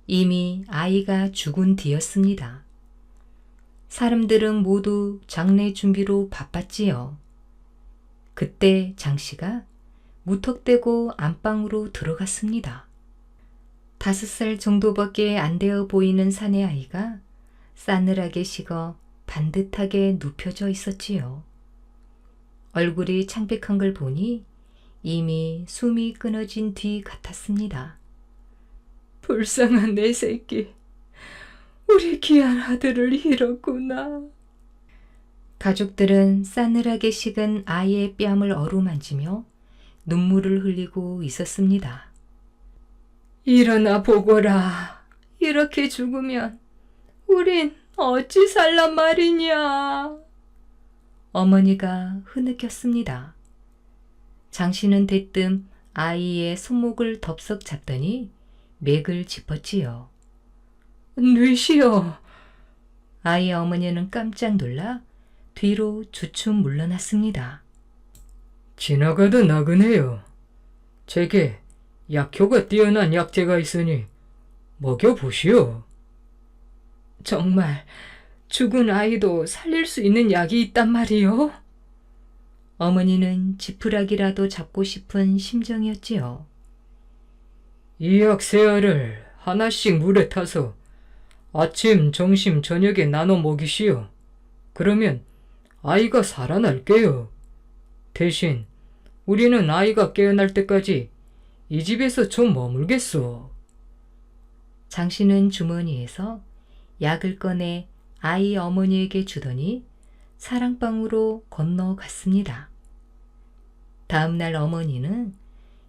이미 아이가 죽은 뒤였습니다. 사람들은 모두 장례 준비로 바빴지요. 그때 장씨가 무턱대고 안방으로 들어갔습니다. 5살 정도밖에 안 되어 보이는 사내 아이가 싸늘하게 식어 반듯하게 눕혀져 있었지요. 얼굴이 창백한 걸 보니 이미 숨이 끊어진 뒤 같았습니다. 불쌍한 내 새끼. 우리 귀한 아들을 잃었구나. 가족들은 싸늘하게 식은 아이의 뺨을 어루만지며 눈물을 흘리고 있었습니다. 일어나 보거라. 이렇게 죽으면 우린 어찌 살란 말이냐. 어머니가 흐느꼈습니다. 장씨는 대뜸 아이의 손목을 덥석 잡더니 맥을 짚었지요. 뉘시여. 아이의 어머니는 깜짝 놀라 뒤로 주춤 물러났습니다. 지나가다 나그네요. 제게 약효가 뛰어난 약재가 있으니 먹여보시오. 정말 죽은 아이도 살릴 수 있는 약이 있단 말이요? 어머니는 지푸라기라도 잡고 싶은 심정이었지요. 이 약 세 알을 하나씩 물에 타서 아침, 점심, 저녁에 나눠 먹이시오. 그러면 아이가 살아날게요. 대신 우리는 아이가 깨어날 때까지 이 집에서 좀 머물겠소. 장씨는 주머니에서 약을 꺼내 아이 어머니에게 주더니 사랑방으로 건너갔습니다. 다음 날 어머니는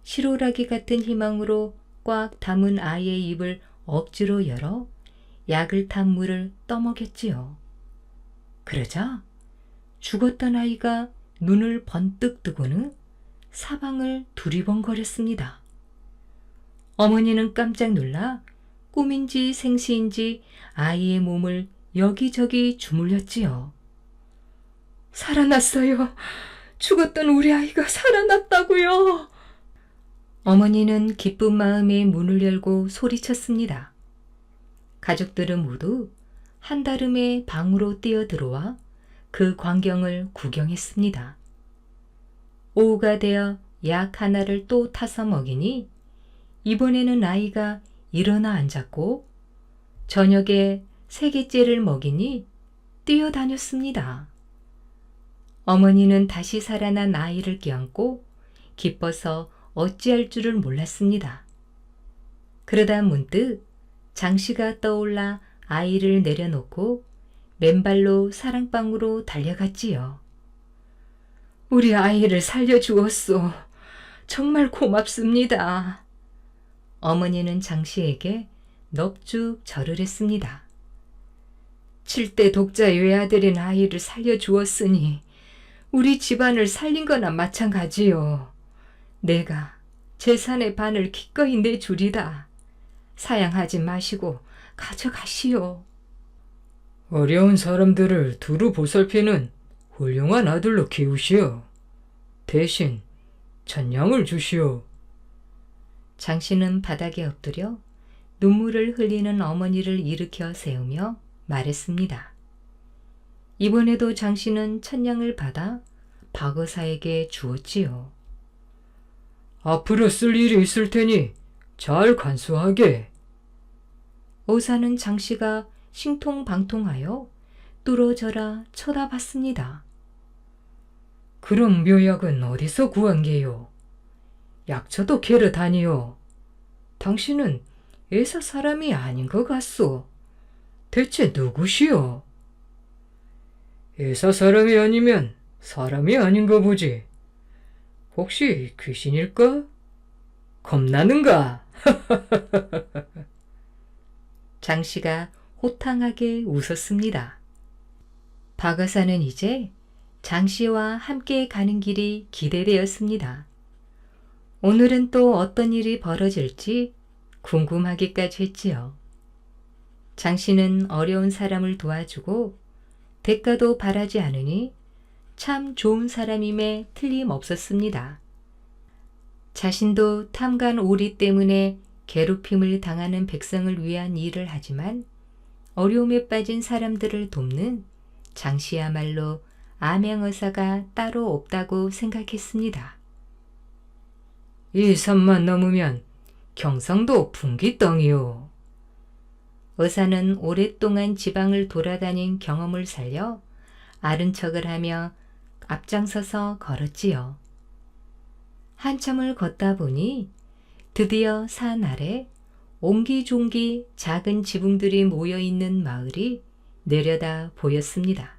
실오라기 같은 희망으로 꽉 담은 아이의 입을 억지로 열어 약을 탄 물을 떠먹였지요. 그러자 죽었던 아이가 눈을 번뜩 뜨고는 사방을 두리번거렸습니다. 어머니는 깜짝 놀라 꿈인지 생시인지 아이의 몸을 여기저기 주물렸지요. 살아났어요. 죽었던 우리 아이가 살아났다고요. 어머니는 기쁜 마음에 문을 열고 소리쳤습니다. 가족들은 모두 한달음에 방으로 뛰어들어와 그 광경을 구경했습니다. 오후가 되어 약 하나를 또 타서 먹이니 이번에는 아이가 일어나 앉았고 저녁에 3개째를 먹이니 뛰어다녔습니다. 어머니는 다시 살아난 아이를 껴안고 기뻐서 어찌할 줄을 몰랐습니다. 그러다 문득 장씨가 떠올라 아이를 내려놓고 맨발로 사랑방으로 달려갔지요. 우리 아이를 살려주었소. 정말 고맙습니다. 어머니는 장씨에게 넋죽 절을 했습니다. 7대 독자 외아들인 아이를 살려주었으니 우리 집안을 살린 거나 마찬가지요. 내가 재산의 반을 기꺼이 내주리다. 사양하지 마시고 가져가시오. 어려운 사람들을 두루 보살피는 훌륭한 아들로 키우시오. 대신 천냥을 주시오. 장씨는 바닥에 엎드려 눈물을 흘리는 어머니를 일으켜 세우며 말했습니다. 이번에도 장씨는 천냥을 받아 박의사에게 주었지요. 앞으로 쓸 일이 있을 테니 잘 간수하게. 의사는 장씨가 신통방통하여 뚫어져라 쳐다봤습니다. 그럼 묘약은 어디서 구한 게요? 약초도 캐러 다니요. 당신은 의사 사람이 아닌 것 같소. 대체 누구시오? 의사 사람이 아니면 사람이 아닌가 보지. 혹시 귀신일까? 겁나는가? 장씨가 호탕하게 웃었습니다. 박의사는 이제 장씨와 함께 가는 길이 기대되었습니다. 오늘은 또 어떤 일이 벌어질지 궁금하기까지 했지요. 장씨는 어려운 사람을 도와주고 대가도 바라지 않으니 참 좋은 사람임에 틀림없었습니다. 자신도 탐관 오리 때문에 괴롭힘을 당하는 백성을 위한 일을 하지만 어려움에 빠진 사람들을 돕는 장씨야말로 암양의사가 따로 없다고 생각했습니다. 이 산만 넘으면 경상도 분기덩이요. 의사는 오랫동안 지방을 돌아다닌 경험을 살려 아른 척을 하며 앞장서서 걸었지요. 한참을 걷다 보니 드디어 산 아래 옹기종기 작은 지붕들이 모여있는 마을이 내려다 보였습니다.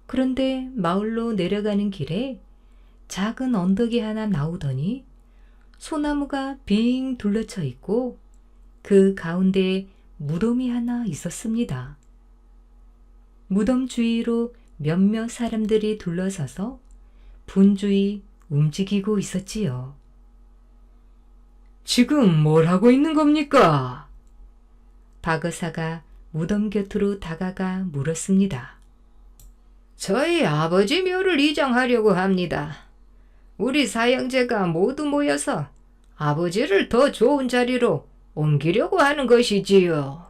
그런데 마을로 내려가는 길에 작은 언덕이 하나 나오더니 소나무가 빙 둘러쳐 있고 그 가운데에 무덤이 하나 있었습니다. 무덤 주위로 몇몇 사람들이 둘러서서 분주히 움직이고 있었지요. 지금 뭘 하고 있는 겁니까? 박 의사가 무덤 곁으로 다가가 물었습니다. 저희 아버지 묘를 이장하려고 합니다. 우리 사형제가 모두 모여서 아버지를 더 좋은 자리로 옮기려고 하는 것이지요.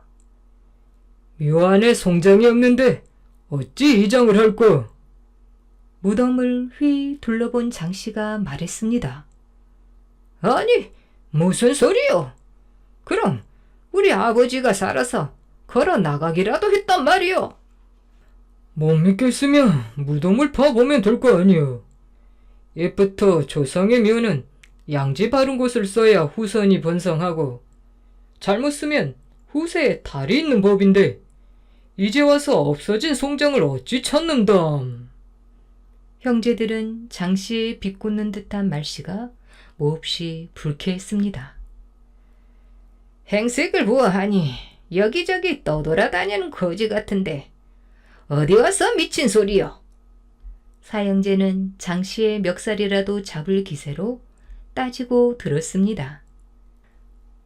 묘 안에 송장이 없는데 어찌 이장을 할꼬? 무덤을 휘 둘러본 장씨가 말했습니다. 아니, 무슨 소리요? 그럼 우리 아버지가 살아서 걸어 나가기라도 했단 말이요. 못 믿겠으면 무덤을 파보면 될 거 아니오. 옛부터 조상의 묘는 양지 바른 곳을 써야 후손이 번성하고 잘못 쓰면 후세에 달이 있는 법인데 이제 와서 없어진 송장을 어찌 찾는담. 형제들은 장씨의 비꼬는 듯한 말씨가 몹시 불쾌했습니다. 행색을 보아하니 여기저기 떠돌아다니는 거지 같은데 어디 와서 미친 소리요? 사형제는 장씨의 멱살이라도 잡을 기세로 따지고 들었습니다.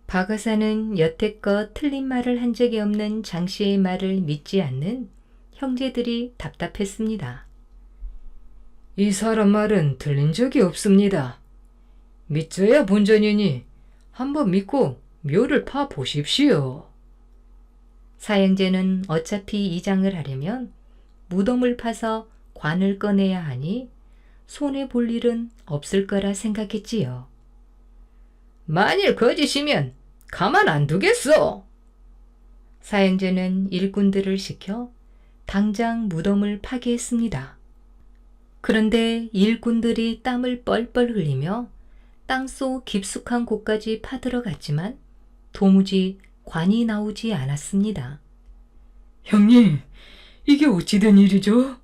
박 의사는 여태껏 틀린 말을 한 적이 없는 장씨의 말을 믿지 않는 형제들이 답답했습니다. 이 사람 말은 들린 적이 없습니다. 믿져야 본전이니 한번 믿고 묘를 파 보십시오. 사형제는 어차피 이장을 하려면 무덤을 파서 관을 꺼내야 하니 손해 볼 일은 없을 거라 생각했지요. 만일 거짓이면 가만 안 두겠어. 사형제는 일꾼들을 시켜 당장 무덤을 파괴했습니다. 그런데 일꾼들이 땀을 뻘뻘 흘리며 땅속 깊숙한 곳까지 파들어갔지만 도무지 관이 나오지 않았습니다. 형님, 이게 어찌 된 일이죠?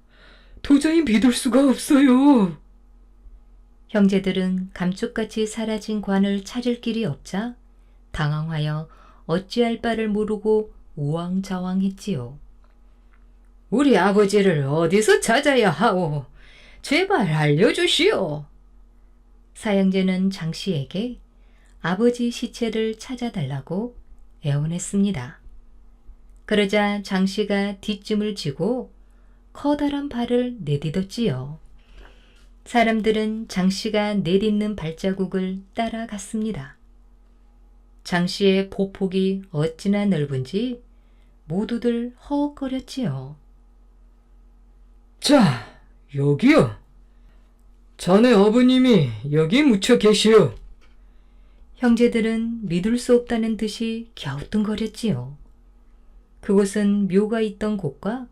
도저히 믿을 수가 없어요. 형제들은 감쪽같이 사라진 관을 찾을 길이 없자 당황하여 어찌할 바를 모르고 우왕좌왕했지요. 우리 아버지를 어디서 찾아야 하오? 제발 알려주시오. 사형제는 장씨에게 아버지 시체를 찾아달라고 애원했습니다. 그러자 장씨가 뒷짐을 지고 커다란 발을 내딛었지요. 사람들은 장씨가 내딛는 발자국을 따라갔습니다. 장씨의 보폭이 어찌나 넓은지 모두들 허헉거렸지요. 자, 여기요. 자네 아버님이 여기 묻혀 계시오. 형제들은 믿을 수 없다는 듯이 갸우뚱거렸지요. 그곳은 묘가 있던 곳과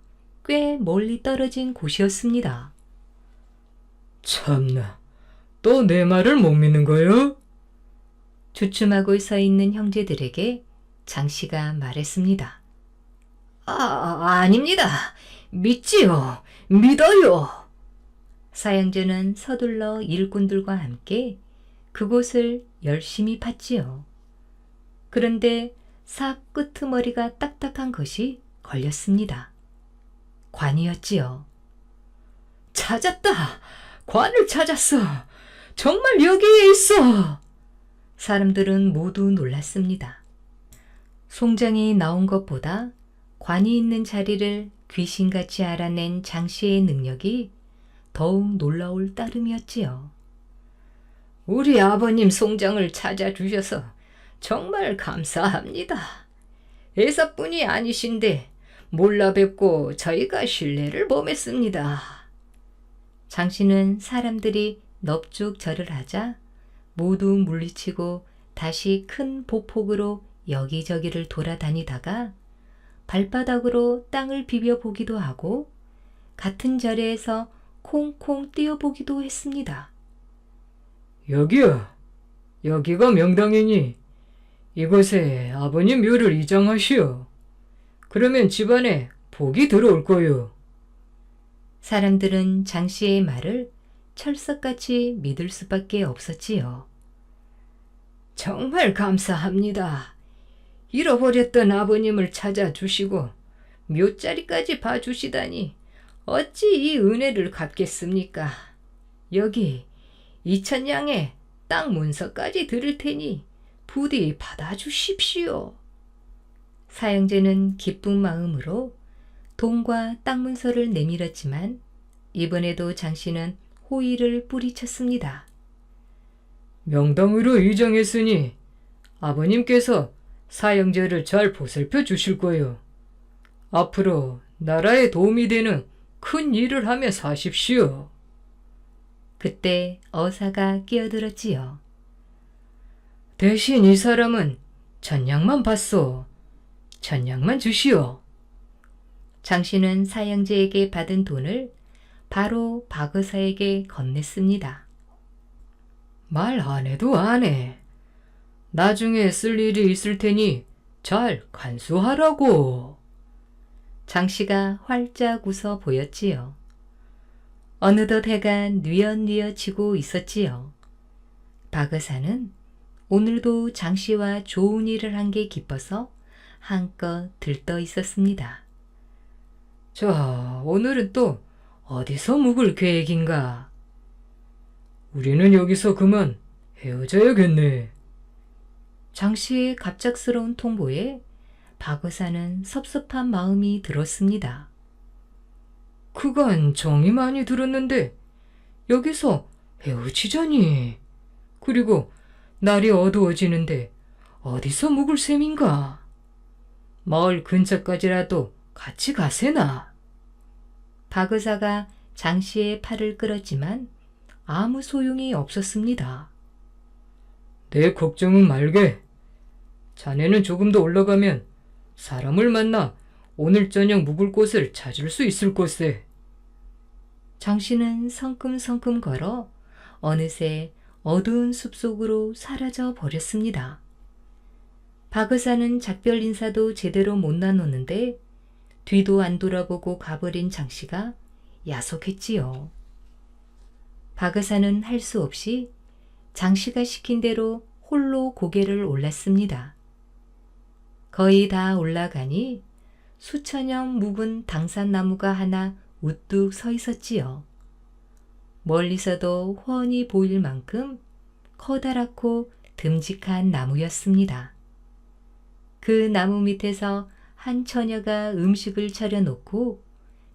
꽤 멀리 떨어진 곳이었습니다. 참나, 또 내 말을 못 믿는 거요? 주춤하고 서 있는 형제들에게 장씨가 말했습니다. 아닙니다. 믿지요. 믿어요. 사형제는 서둘러 일꾼들과 함께 그곳을 열심히 팠지요. 그런데 삽 끄트머리가 딱딱한 것이 걸렸습니다. 관이었지요. 찾았다. 관을 찾았어. 정말 여기에 있어. 사람들은 모두 놀랐습니다. 송장이 나온 것보다 관이 있는 자리를 귀신같이 알아낸 장씨의 능력이 더욱 놀라울 따름이었지요. 우리 아버님 송장을 찾아주셔서 정말 감사합니다. 애사뿐이 아니신데 몰라 뵙고 저희가 신뢰를 범했습니다. 장씨는 사람들이 넙죽 절을 하자 모두 물리치고 다시 큰 보폭으로 여기저기를 돌아다니다가 발바닥으로 땅을 비벼보기도 하고 같은 자리에서 콩콩 뛰어보기도 했습니다. 여기요. 여기가 명당이니 이곳에 아버님 묘를 이장하시오. 그러면 집안에 복이 들어올 거요. 사람들은 장씨의 말을 철석같이 믿을 수밖에 없었지요. 정말 감사합니다. 잃어버렸던 아버님을 찾아주시고 묘자리까지 봐주시다니 어찌 이 은혜를 갚겠습니까? 여기 2,000냥의 땅 문서까지 드릴 테니 부디 받아주십시오. 사형제는 기쁜 마음으로 돈과 땅 문서를 내밀었지만 이번에도 장씨는 호의를 뿌리쳤습니다. 명당으로 위장했으니 아버님께서 사형제를 잘 보살펴 주실 거요. 앞으로 나라에 도움이 되는 큰 일을 하며 사십시오. 그때 어사가 끼어들었지요. 대신 이 사람은 1,000냥만 받소. 1,000냥만 주시오. 장씨는 사형제에게 받은 돈을 바로 박의사에게 건넸습니다. 말 안 해도 안 해. 나중에 쓸 일이 있을 테니 잘 간수하라고. 장씨가 활짝 웃어 보였지요. 어느덧 해가 뉘엿뉘엿지고 있었지요. 박의사는 오늘도 장씨와 좋은 일을 한 게 기뻐서 한껏 들떠 있었습니다. 자, 오늘은 또 어디서 묵을 계획인가? 우리는 여기서 그만 헤어져야겠네. 장씨의 갑작스러운 통보에 박의사는 섭섭한 마음이 들었습니다. 그간 정이 많이 들었는데 여기서 헤어지자니. 그리고 날이 어두워지는데 어디서 묵을 셈인가? 마을 근처까지라도 같이 가세나. 박의사가 장씨의 팔을 끌었지만 아무 소용이 없었습니다. 내 걱정은 말게. 자네는 조금 더 올라가면 사람을 만나 오늘 저녁 묵을 곳을 찾을 수 있을 것세. 장씨는 성큼성큼 걸어 어느새 어두운 숲속으로 사라져 버렸습니다. 박의사는 작별 인사도 제대로 못 나눴는데 뒤도 안 돌아보고 가버린 장씨가 야속했지요. 박의사는 할 수 없이 장씨가 시킨 대로 홀로 고개를 올랐습니다. 거의 다 올라가니 수천여 묵은 당산나무가 하나 우뚝 서 있었지요. 멀리서도 훤히 보일 만큼 커다랗고 듬직한 나무였습니다. 그 나무 밑에서 한 처녀가 음식을 차려놓고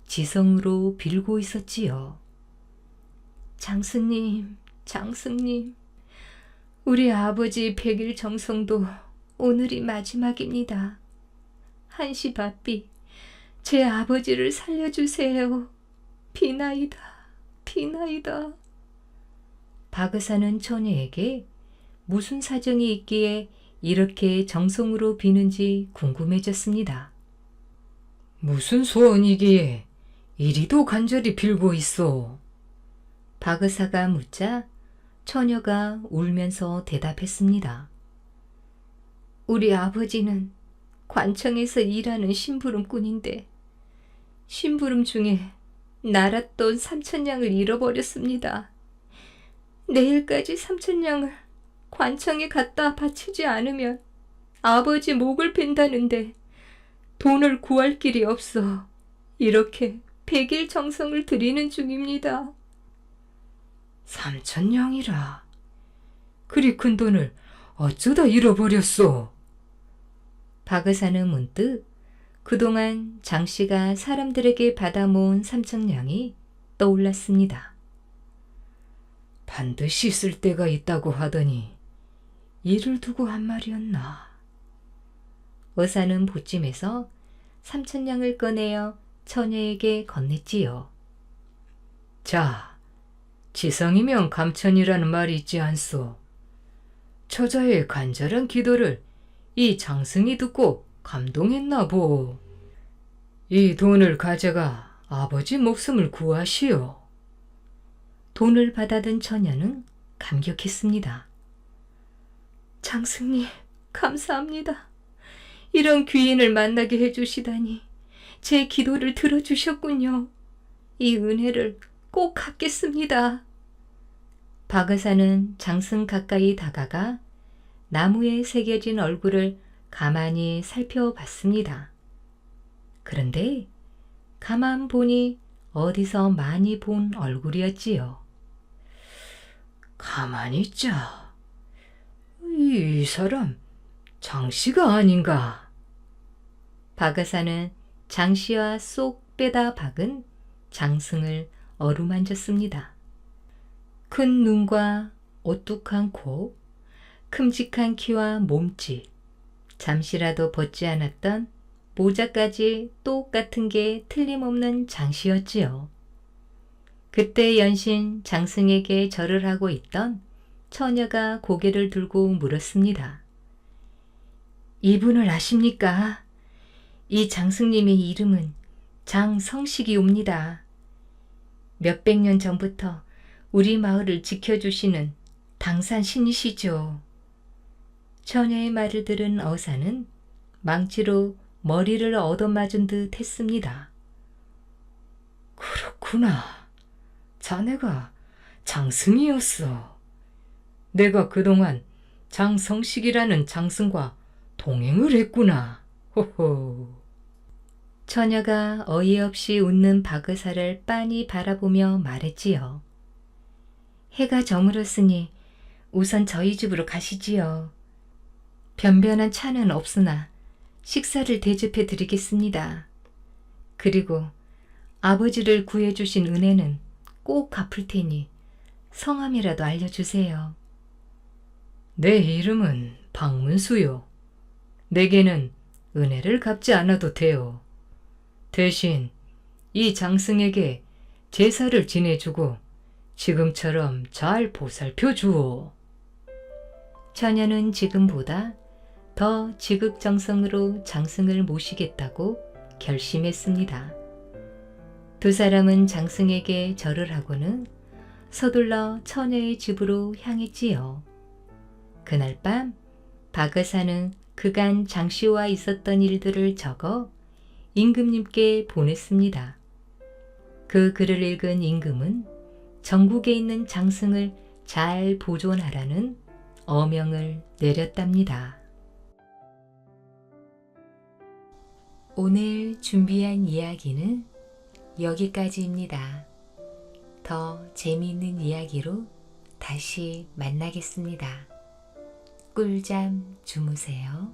지성으로 빌고 있었지요. 장수님, 장수님, 우리 아버지 100일 정성도 오늘이 마지막입니다. 한시 바삐, 제 아버지를 살려주세요. 비나이다, 비나이다. 박의사는 처녀에게 무슨 사정이 있기에 이렇게 정성으로 비는지 궁금해졌습니다. 무슨 소원이기에 이리도 간절히 빌고 있어. 박의사가 묻자 처녀가 울면서 대답했습니다. 우리 아버지는 관청에서 일하는 심부름꾼인데 심부름 중에 날았던 3,000냥을 잃어버렸습니다. 내일까지 3,000냥을 관청에 갖다 바치지 않으면 아버지 목을 벤다는데 돈을 구할 길이 없어 이렇게 100일 정성을 들이는 중입니다. 3,000냥이라. 그리 큰 돈을 어쩌다 잃어버렸어. 박의사는 문득 그동안 장씨가 사람들에게 받아 모은 3,000냥이 떠올랐습니다. 반드시 쓸 때가 있다고 하더니 이를 두고 한 말이었나. 의사는 보찜에서 3,000냥을 꺼내어 처녀에게 건넸지요. 자, 지성이면 감천이라는 말이 있지 않소. 처자의 간절한 기도를 이 장승이 듣고 감동했나 보. 이 돈을 가져가 아버지 목숨을 구하시오. 돈을 받아든 처녀는 감격했습니다. 장승님, 감사합니다. 이런 귀인을 만나게 해주시다니 제 기도를 들어주셨군요. 이 은혜를 꼭 갚겠습니다. 박의사는 장승 가까이 다가가 나무에 새겨진 얼굴을 가만히 살펴봤습니다. 그런데 가만 보니 어디서 많이 본 얼굴이었지요. 가만히 있자. 이 사람 장씨가 아닌가? 박의사는 장씨와 쏙 빼다 박은 장승을 어루만졌습니다. 큰 눈과 오뚝한 코, 큼직한 키와 몸짓, 잠시라도 벗지 않았던 모자까지 똑같은 게 틀림없는 장씨였지요. 그때 연신 장승에게 절을 하고 있던 처녀가 고개를 들고 물었습니다. 이분을 아십니까? 이 장승님의 이름은 장성식이옵니다. 몇백 년 전부터 우리 마을을 지켜주시는 당산 신이시죠. 처녀의 말을 들은 어사는 망치로 머리를 얻어맞은 듯 했습니다. 그렇구나. 자네가 장승이었어. 내가 그동안 장성식이라는 장승과 동행을 했구나. 호호. 처녀가 어이없이 웃는 박의사를 빤히 바라보며 말했지요. 해가 저물었으니 우선 저희 집으로 가시지요. 변변한 차는 없으나 식사를 대접해 드리겠습니다. 그리고 아버지를 구해주신 은혜는 꼭 갚을 테니 성함이라도 알려주세요. 내 이름은 박문수요. 내게는 은혜를 갚지 않아도 돼요. 대신 이 장승에게 제사를 지내주고 지금처럼 잘 보살펴 주오. 처녀는 지금보다 더 지극정성으로 장승을 모시겠다고 결심했습니다. 두 사람은 장승에게 절을 하고는 서둘러 처녀의 집으로 향했지요. 그날 밤 박의사는 그간 장씨와 있었던 일들을 적어 임금님께 보냈습니다. 그 글을 읽은 임금은 전국에 있는 장승을 잘 보존하라는 어명을 내렸답니다. 오늘 준비한 이야기는 여기까지입니다. 더 재미있는 이야기로 다시 만나겠습니다. 꿀잠 주무세요.